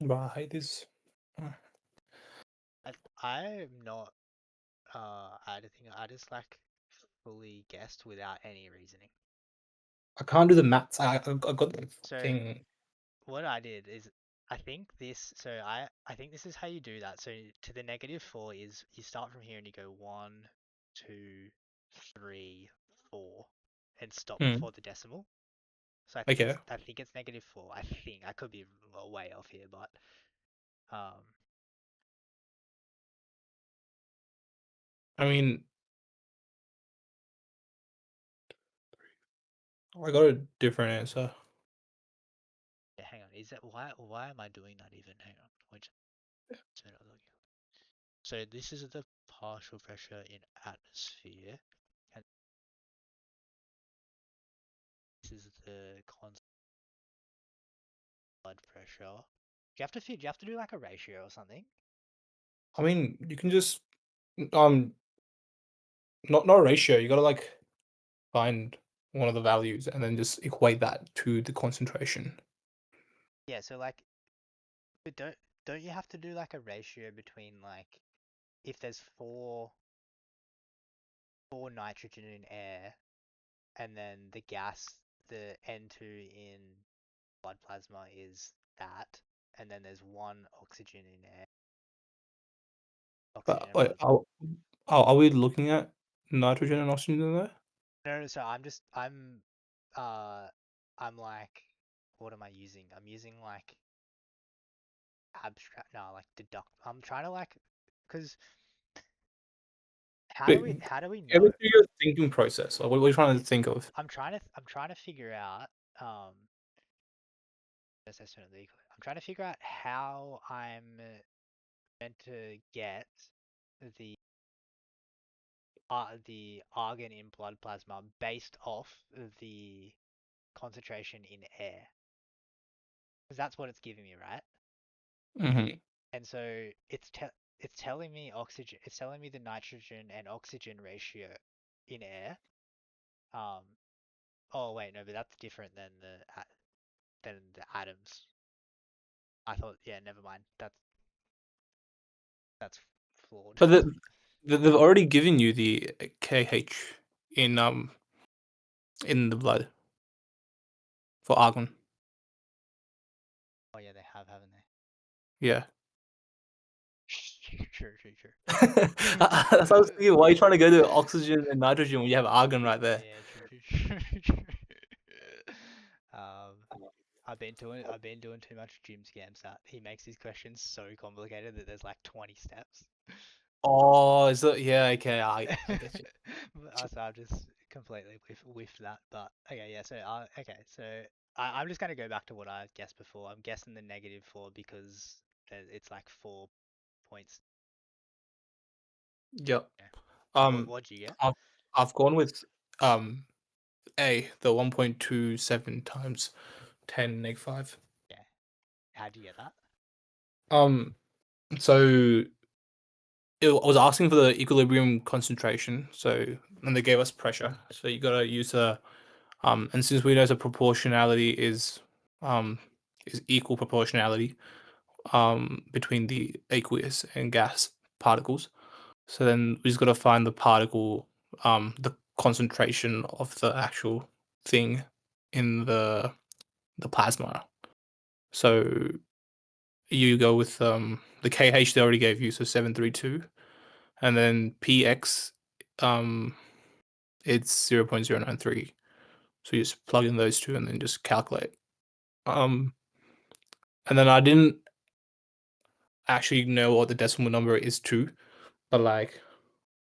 But I hate this. I'm not. I don't think I just like fully guessed without any reasoning. I can't do the maths. I got the So thing. what I did is I think this. So I think this is how you do that. So to the -4 is you start from here and you go 1, 2, 3, 4, and stop Hmm. before the decimal. So Okay. I think it's -4. I think I could be way off here, but um I mean, I got a different answer. yeah, hang on. Is that why am I doing that even? Hang on. Which so this is the partial pressure in atmosphere, and this is the constant blood pressure. Do you have to do like a ratio or something? I mean, you can just um not a ratio. You gotta like find one of the values and then just equate that to the concentration. Yeah, so like but don't you have to do like a ratio between like if there's four nitrogen in air and then the gas, the N2 in blood plasma is that, and then there's one oxygen in air, oxygen But in wait, blood. are we looking at nitrogen and oxygen in there? No, so uh I'm like what am I using? I'm using like abstract no, like deduct I'm trying to like because Wait, how do we get me know? through your thinking process. Like, what are you trying to think of? I'm trying to figure out assessment of the equal. I'm trying to figure out how I'm meant to get the the argon in blood plasma based off the concentration in air, because that's what it's giving me, right? Hmm. And so it's telling me oxygen, it's telling me the nitrogen and oxygen ratio in air. Um, oh wait, no, but that's different than the atoms. I thought, yeah, never mind. That's flawed. But they've already given you the KH in the blood for argon. Oh yeah, they have, haven't they? Yeah. True, true, true. That's what I was thinking. Why are you trying to go to oxygen and nitrogen when you have argon right there? Yeah, true, true, true, true. Um, I've been doing too much Jim's GAMSAT. He makes these questions so complicated that there's like 20 steps. Oh, is it? Yeah, okay, I get you. So I've just completely whiffed that. But okay, yeah. So okay, so I'm just gonna go back to what I guessed before. I'm guessing the -4 because it's like 4 points. Yep. Yeah. Um, What'd you get? I've I've gone with um the 1.27 times 10 - 5. Yeah. How'd you get that? Um, so it was asking for the equilibrium concentration. So and they gave us pressure. So you gotta use a and since we know the proportionality is equal proportionality between the aqueous and gas particles. So then we just got to find the particle, the concentration of the actual thing in the plasma. So you go with the KH they already gave you, so 732, and then PX, um, it's 0.093. So you just plug in those two and then just calculate. Um, and then I didn't actually know what the decimal number is too, but like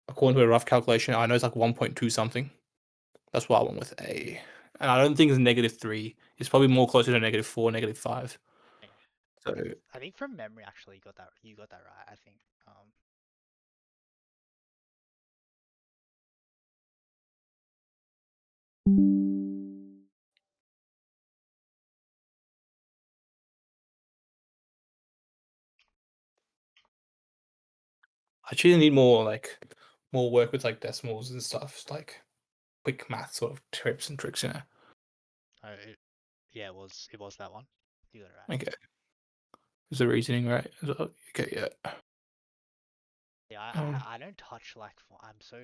according to a rough calculation, I know it's like 1.2 something. That's why I went with A. And I don't think it's -3. It's probably more closer to -4, -5. Okay. So I think from memory, actually, you got that right. I think. I actually need more work with like decimals and stuff, like quick math sort of tips and tricks, you know. Oh, yeah, it was that one. You got it right. Okay. Is the reasoning right? Okay, yeah. Yeah, Um, I don't touch like I'm so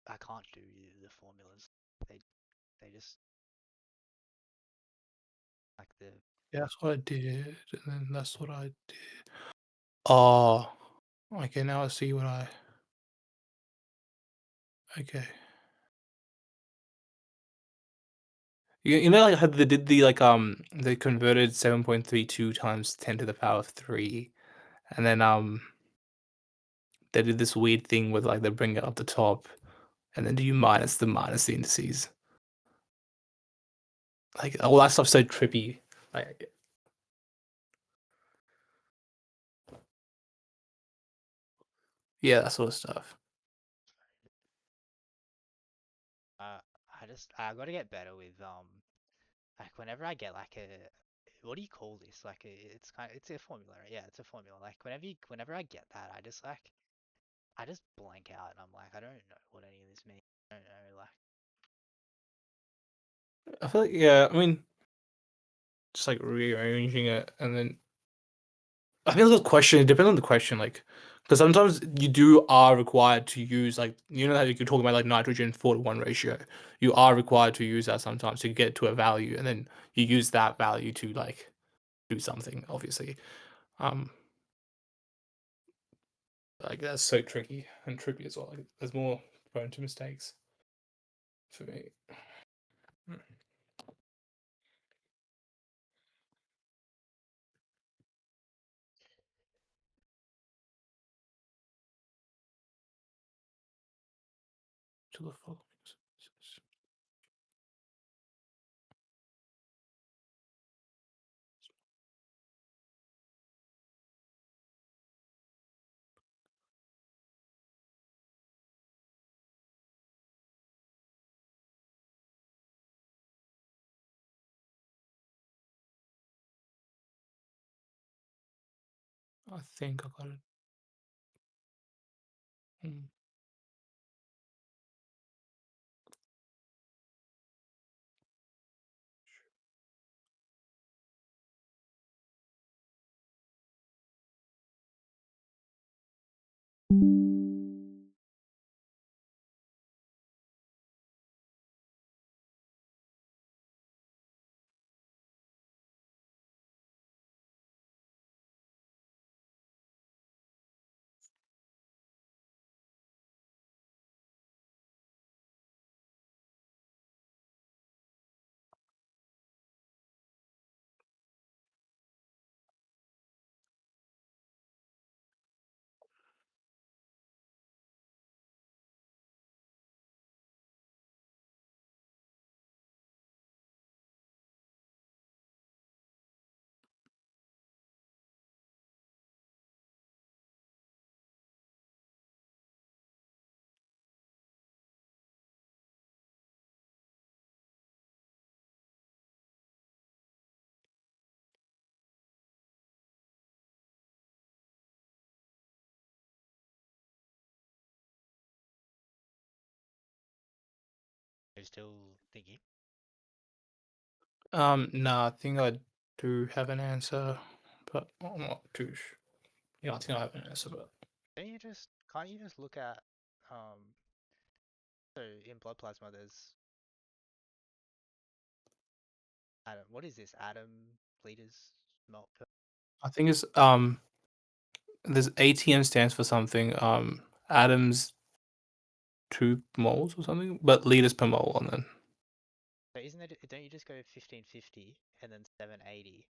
I can't do the formulas. They they just like the yeah, that's what I did, and then that's what I did. Oh, okay. Now I see what I. Okay. You know, like how they did the they converted 7.32 times 10 to the power of 3, and then they did this weird thing with like they bring it up the top, and then do you minus the indices. Like all that stuff's so trippy. Like yeah, that sort of stuff. uh I gotta get better with like whenever I get like a what do you call this? Like it's kind of, it's a formula, right? Yeah, it's a formula. Like whenever I get that, I just blank out and I'm like I don't know what any of this means. I don't know like I feel like yeah, I mean, just like rearranging it, and then I think the question, it depends on the question, like, because sometimes are required to use like you know how you're talking about like nitrogen 4:1 ratio. You are required to use that sometimes to get to a value, and then you use that value to like do something. Obviously, um, like that's so tricky and trippy as well. Like, there's more prone to mistakes for me. Mm. To the following. I think I got it. Mm. I'm still thinking. No, I think I do have an answer, but I'm not too sure. Yeah, I think I have an answer, but Can't you just look at so in blood plasma there's atom what is this atom liters melt per I think it's there's ATM stands for something, atoms 2 moles or something, but liters per mole, and then so isn't it don't you just go 1550 and then 780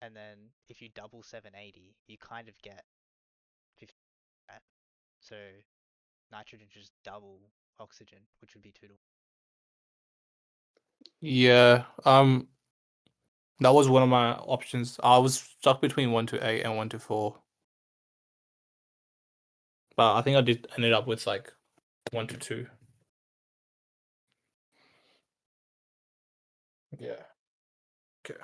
and then if you double 780 you kind of get 50 right? So nitrogen just double oxygen which would be 2 to 1. yeah, that was one of my options. I was stuck between 1 to 8 and 1 to 4, but I think I did ended up with like 1 to 2. Yeah. Okay.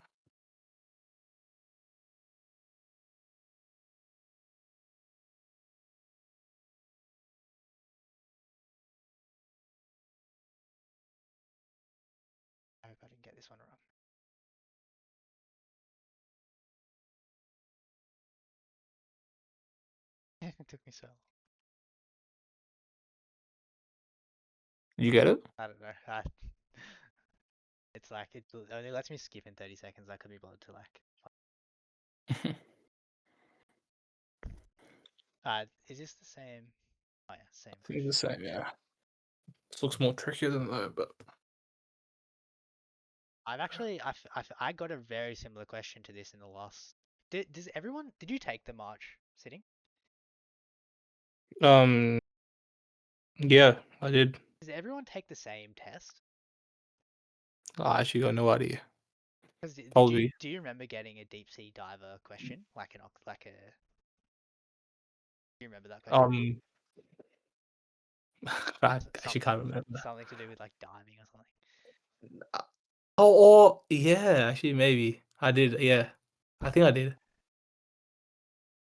I hope I didn't get this one wrong. It took me so long. You get it? I don't know. It's like it only lets me skip in 30 seconds. I couldn't be bothered to like. Is this the same? Oh yeah, same I think it's question. the same, yeah. This looks more trickier than that, but I've actually I got a very similar question to this in the last. Does everyone? Did you take the March sitting? um, yeah, I did. Does everyone take the same test? I actually got no idea. Because did you Probably. do you remember getting a deep sea diver question like like a? Do you remember that question? I Some actually can't remember. something to do with like diving or something. Uh, or yeah, actually maybe I did. Yeah, I think I did.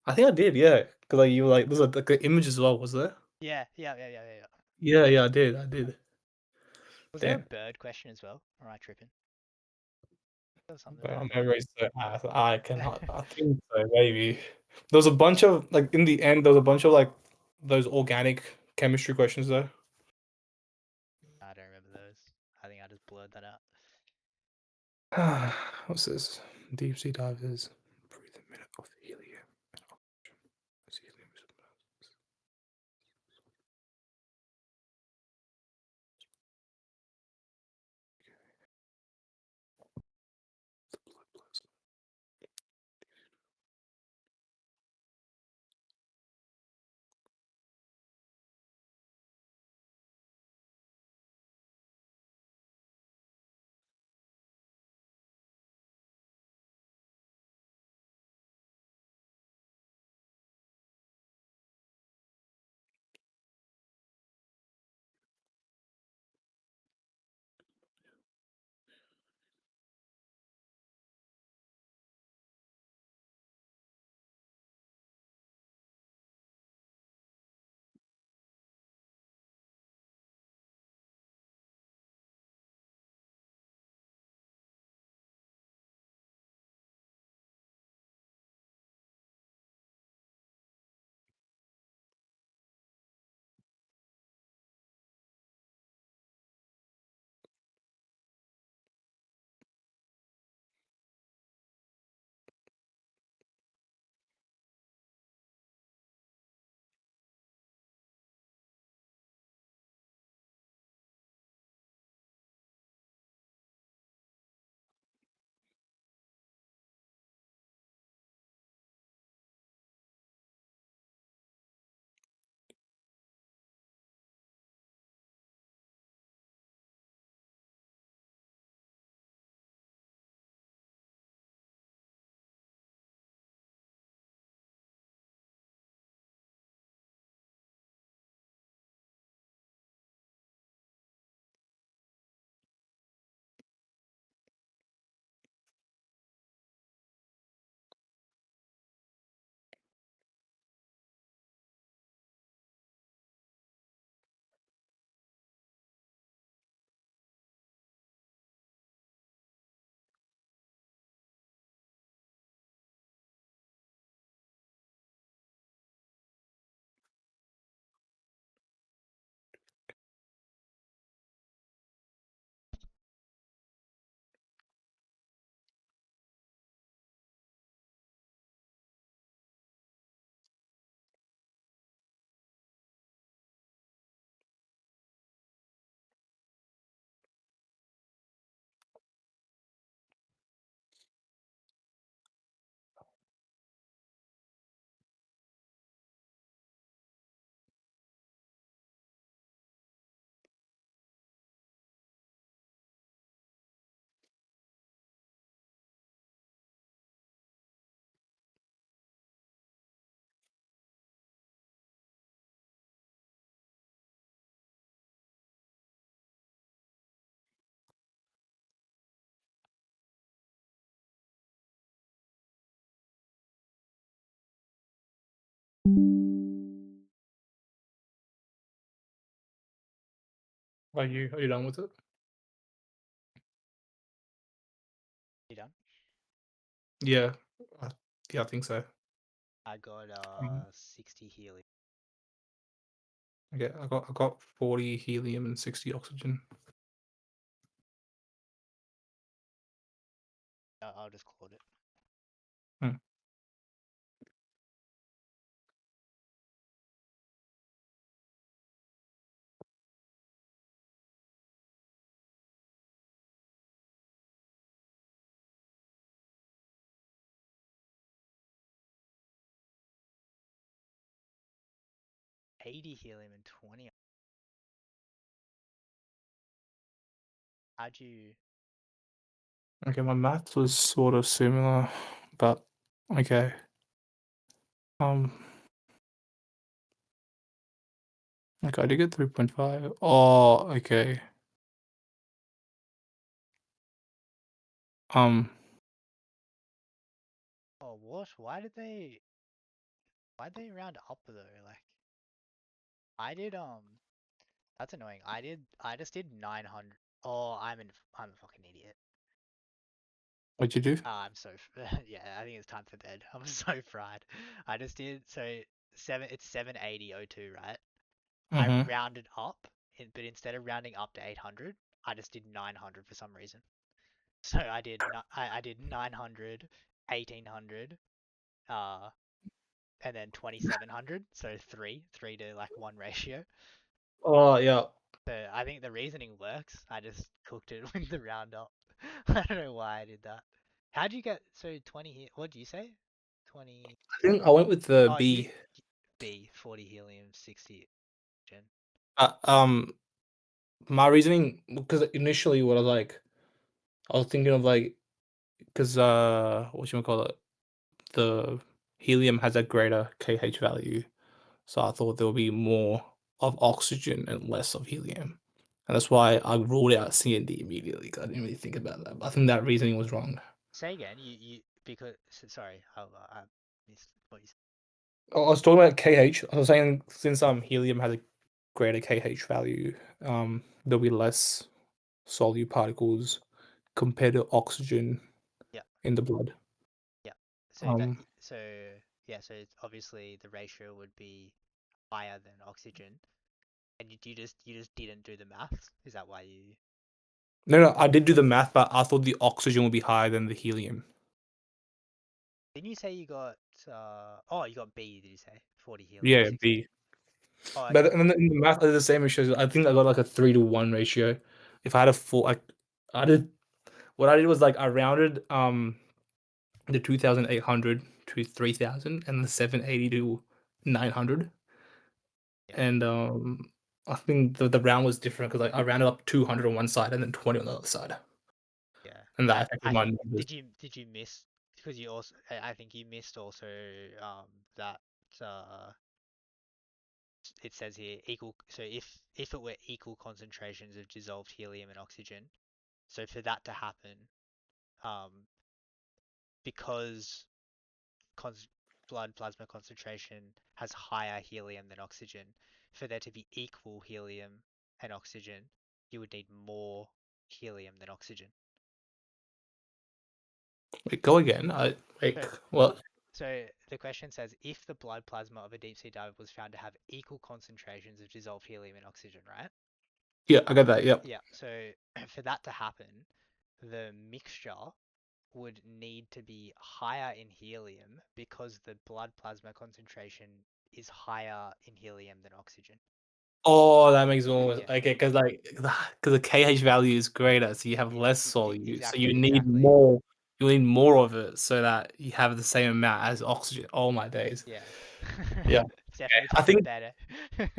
I think I did. Yeah, because like you were like there's like an image as well, was there? Yeah. Yeah, yeah, I did. I did. Was there a Damn. bird question as well? Or am I tripping? There was something But about my a bird. memory's so ass. I cannot. I think so. Maybe there was a bunch of like in the end. There was a bunch of like those organic chemistry questions though. I don't remember those. I think I just blurred that out. What's this? Deep sea divers breathe a minute of helium and oxygen. As helium is the blood plasma. Are you done with it? You done? Yeah. I, yeah, I think so. I got Mhm. 60 helium. Okay, I got 40 helium and 60 oxygen. I'll just call it. Hmm. $80 helium and 20. How'd you? Okay, my math was sort of similar, but okay. Um, okay, I did get 3.5. Oh, okay. Um, Oh, what? Why'd they round up though? Like, I did, that's annoying. I just did 900. Oh, I'm a fucking idiot. what'd you do? I'm so, yeah, I think it's time for bed. I'm so fried. I just did, so it's 780.02, right? I Mm-hmm. rounded up, but instead of rounding up to 800, I just did 900 for some reason. So I did 900, 1800, and then 2700. So three to like one ratio. Oh, yeah. So I think the reasoning works. I just cooked it with the round up. I don't know why I did that. How'd you get 20 here? What did you say? 20. I think I went with the Oh, B. B 40 helium 60 gen. Uh, um, my reasoning, because initially what I was thinking of because what you call it, the helium has a greater KH value, so I thought there would be more of oxygen and less of helium, and that's why I ruled out C and D immediately because I didn't really think about that. But I think that reasoning was wrong. Say again. You because sorry, I missed what you said. I was talking about KH. I was saying since helium has a greater KH value, there'll be less solute particles compared to oxygen Yeah, in the blood. yeah. So that Um, so yeah. So it's obviously the ratio would be higher than oxygen, and you just didn't do the maths. Is that why you? no, I did do the math, but I thought the oxygen would be higher than the helium. Didn't you say you got oh, you got B, did you say? 40 helium, Yeah, 60. B. Oh, But okay. in the math, it's the same ratio. I think I got like a 3-to-1 ratio. If I had a full, I did what I did was I rounded the 2,800 to 3,000 and the 780 to 900, Yeah. and I think the round was different because I rounded up 200 on one side and then 20 on the other side, Yeah. and that And affected I my think numbers. did you miss because you also I think you missed also that uh it says here equal, so if it were equal concentrations of dissolved helium and oxygen, so for that to happen, um because cons blood plasma concentration has higher helium than oxygen, for there to be equal helium and oxygen, you would need more helium than oxygen. Wait, go again. So, Well, so the question says if the blood plasma of a deep sea diver was found to have equal concentrations of dissolved helium and oxygen, right? yeah, I got that. Yep. Yeah. So for that to happen, the mixture would need to be higher in helium because the blood plasma concentration is higher in helium than oxygen. Oh, that makes more Yeah. okay, because because the KH value is greater, so you have less solute, so Exactly. Exactly. you need more of it so that you have the same amount as oxygen. Oh my days. Yeah. Yeah. It's definitely I time for think better.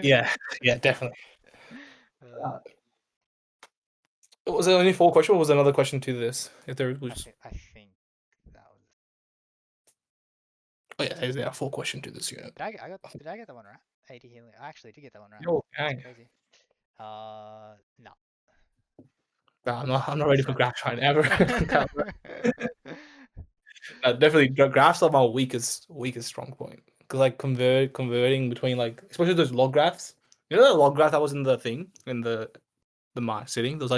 yeah, yeah, definitely. Uh, Was there only 4 questions or was there another question to this? If there was I think that was. oh yeah, there's a 4 question to this unit. Did I get that one right? 80 helium. I actually did get that one right. Yo, That's dang. crazy. No. Nah, I'm not ready for Sad. graphs right now. Definitely graphs are my weakest strong point. Because converting between especially those log graphs. You know the log graph that was in the thing in the mark sitting. There's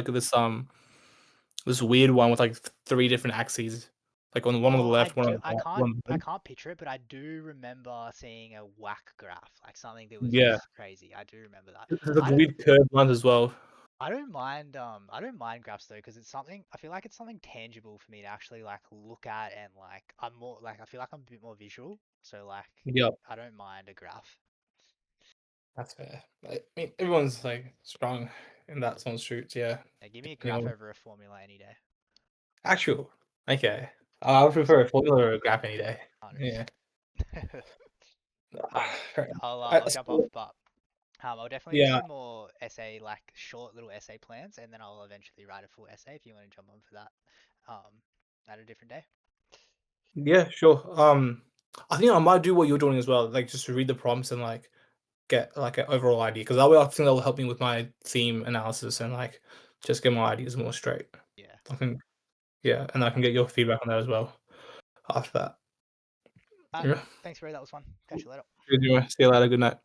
this weird one with 3 different axes. Like on one on the Oh, I left, one on do. the right, one on the I right. can't picture it, but I do remember seeing a whack graph, like something that was Yeah. just crazy. I do remember that. There's like I don't. weird curved ones as well. I don't mind. I don't mind graphs though, because it's something. I feel like it's something tangible for me to actually like look at, and like I'm more like I feel like I'm a bit more visual. So like Yep, I don't mind a graph. that's fair. I mean, everyone's like strong in that some shoots, yeah. Yeah, give me a Depending graph on over a formula any day. actual. Okay. I would prefer a 100%. formula or a graph any day. Yeah. 100%. All right. Fair enough. I'll jump off, but I'll definitely do Yeah, some more essay, like short little essay plans, and then I'll eventually write a full essay if you want to jump on for that. At a different day. yeah, sure. I think I might do what you're doing as well, like just to read the prompts and like get like an overall idea because I think that will help me with my theme analysis and like just get my ideas more straight. Yeah, I think yeah, and I can sounds get good. your feedback on that as well after that. All right. Yeah. Thanks, Ray. That was fun. Catch you later. Good, see you later. Good night.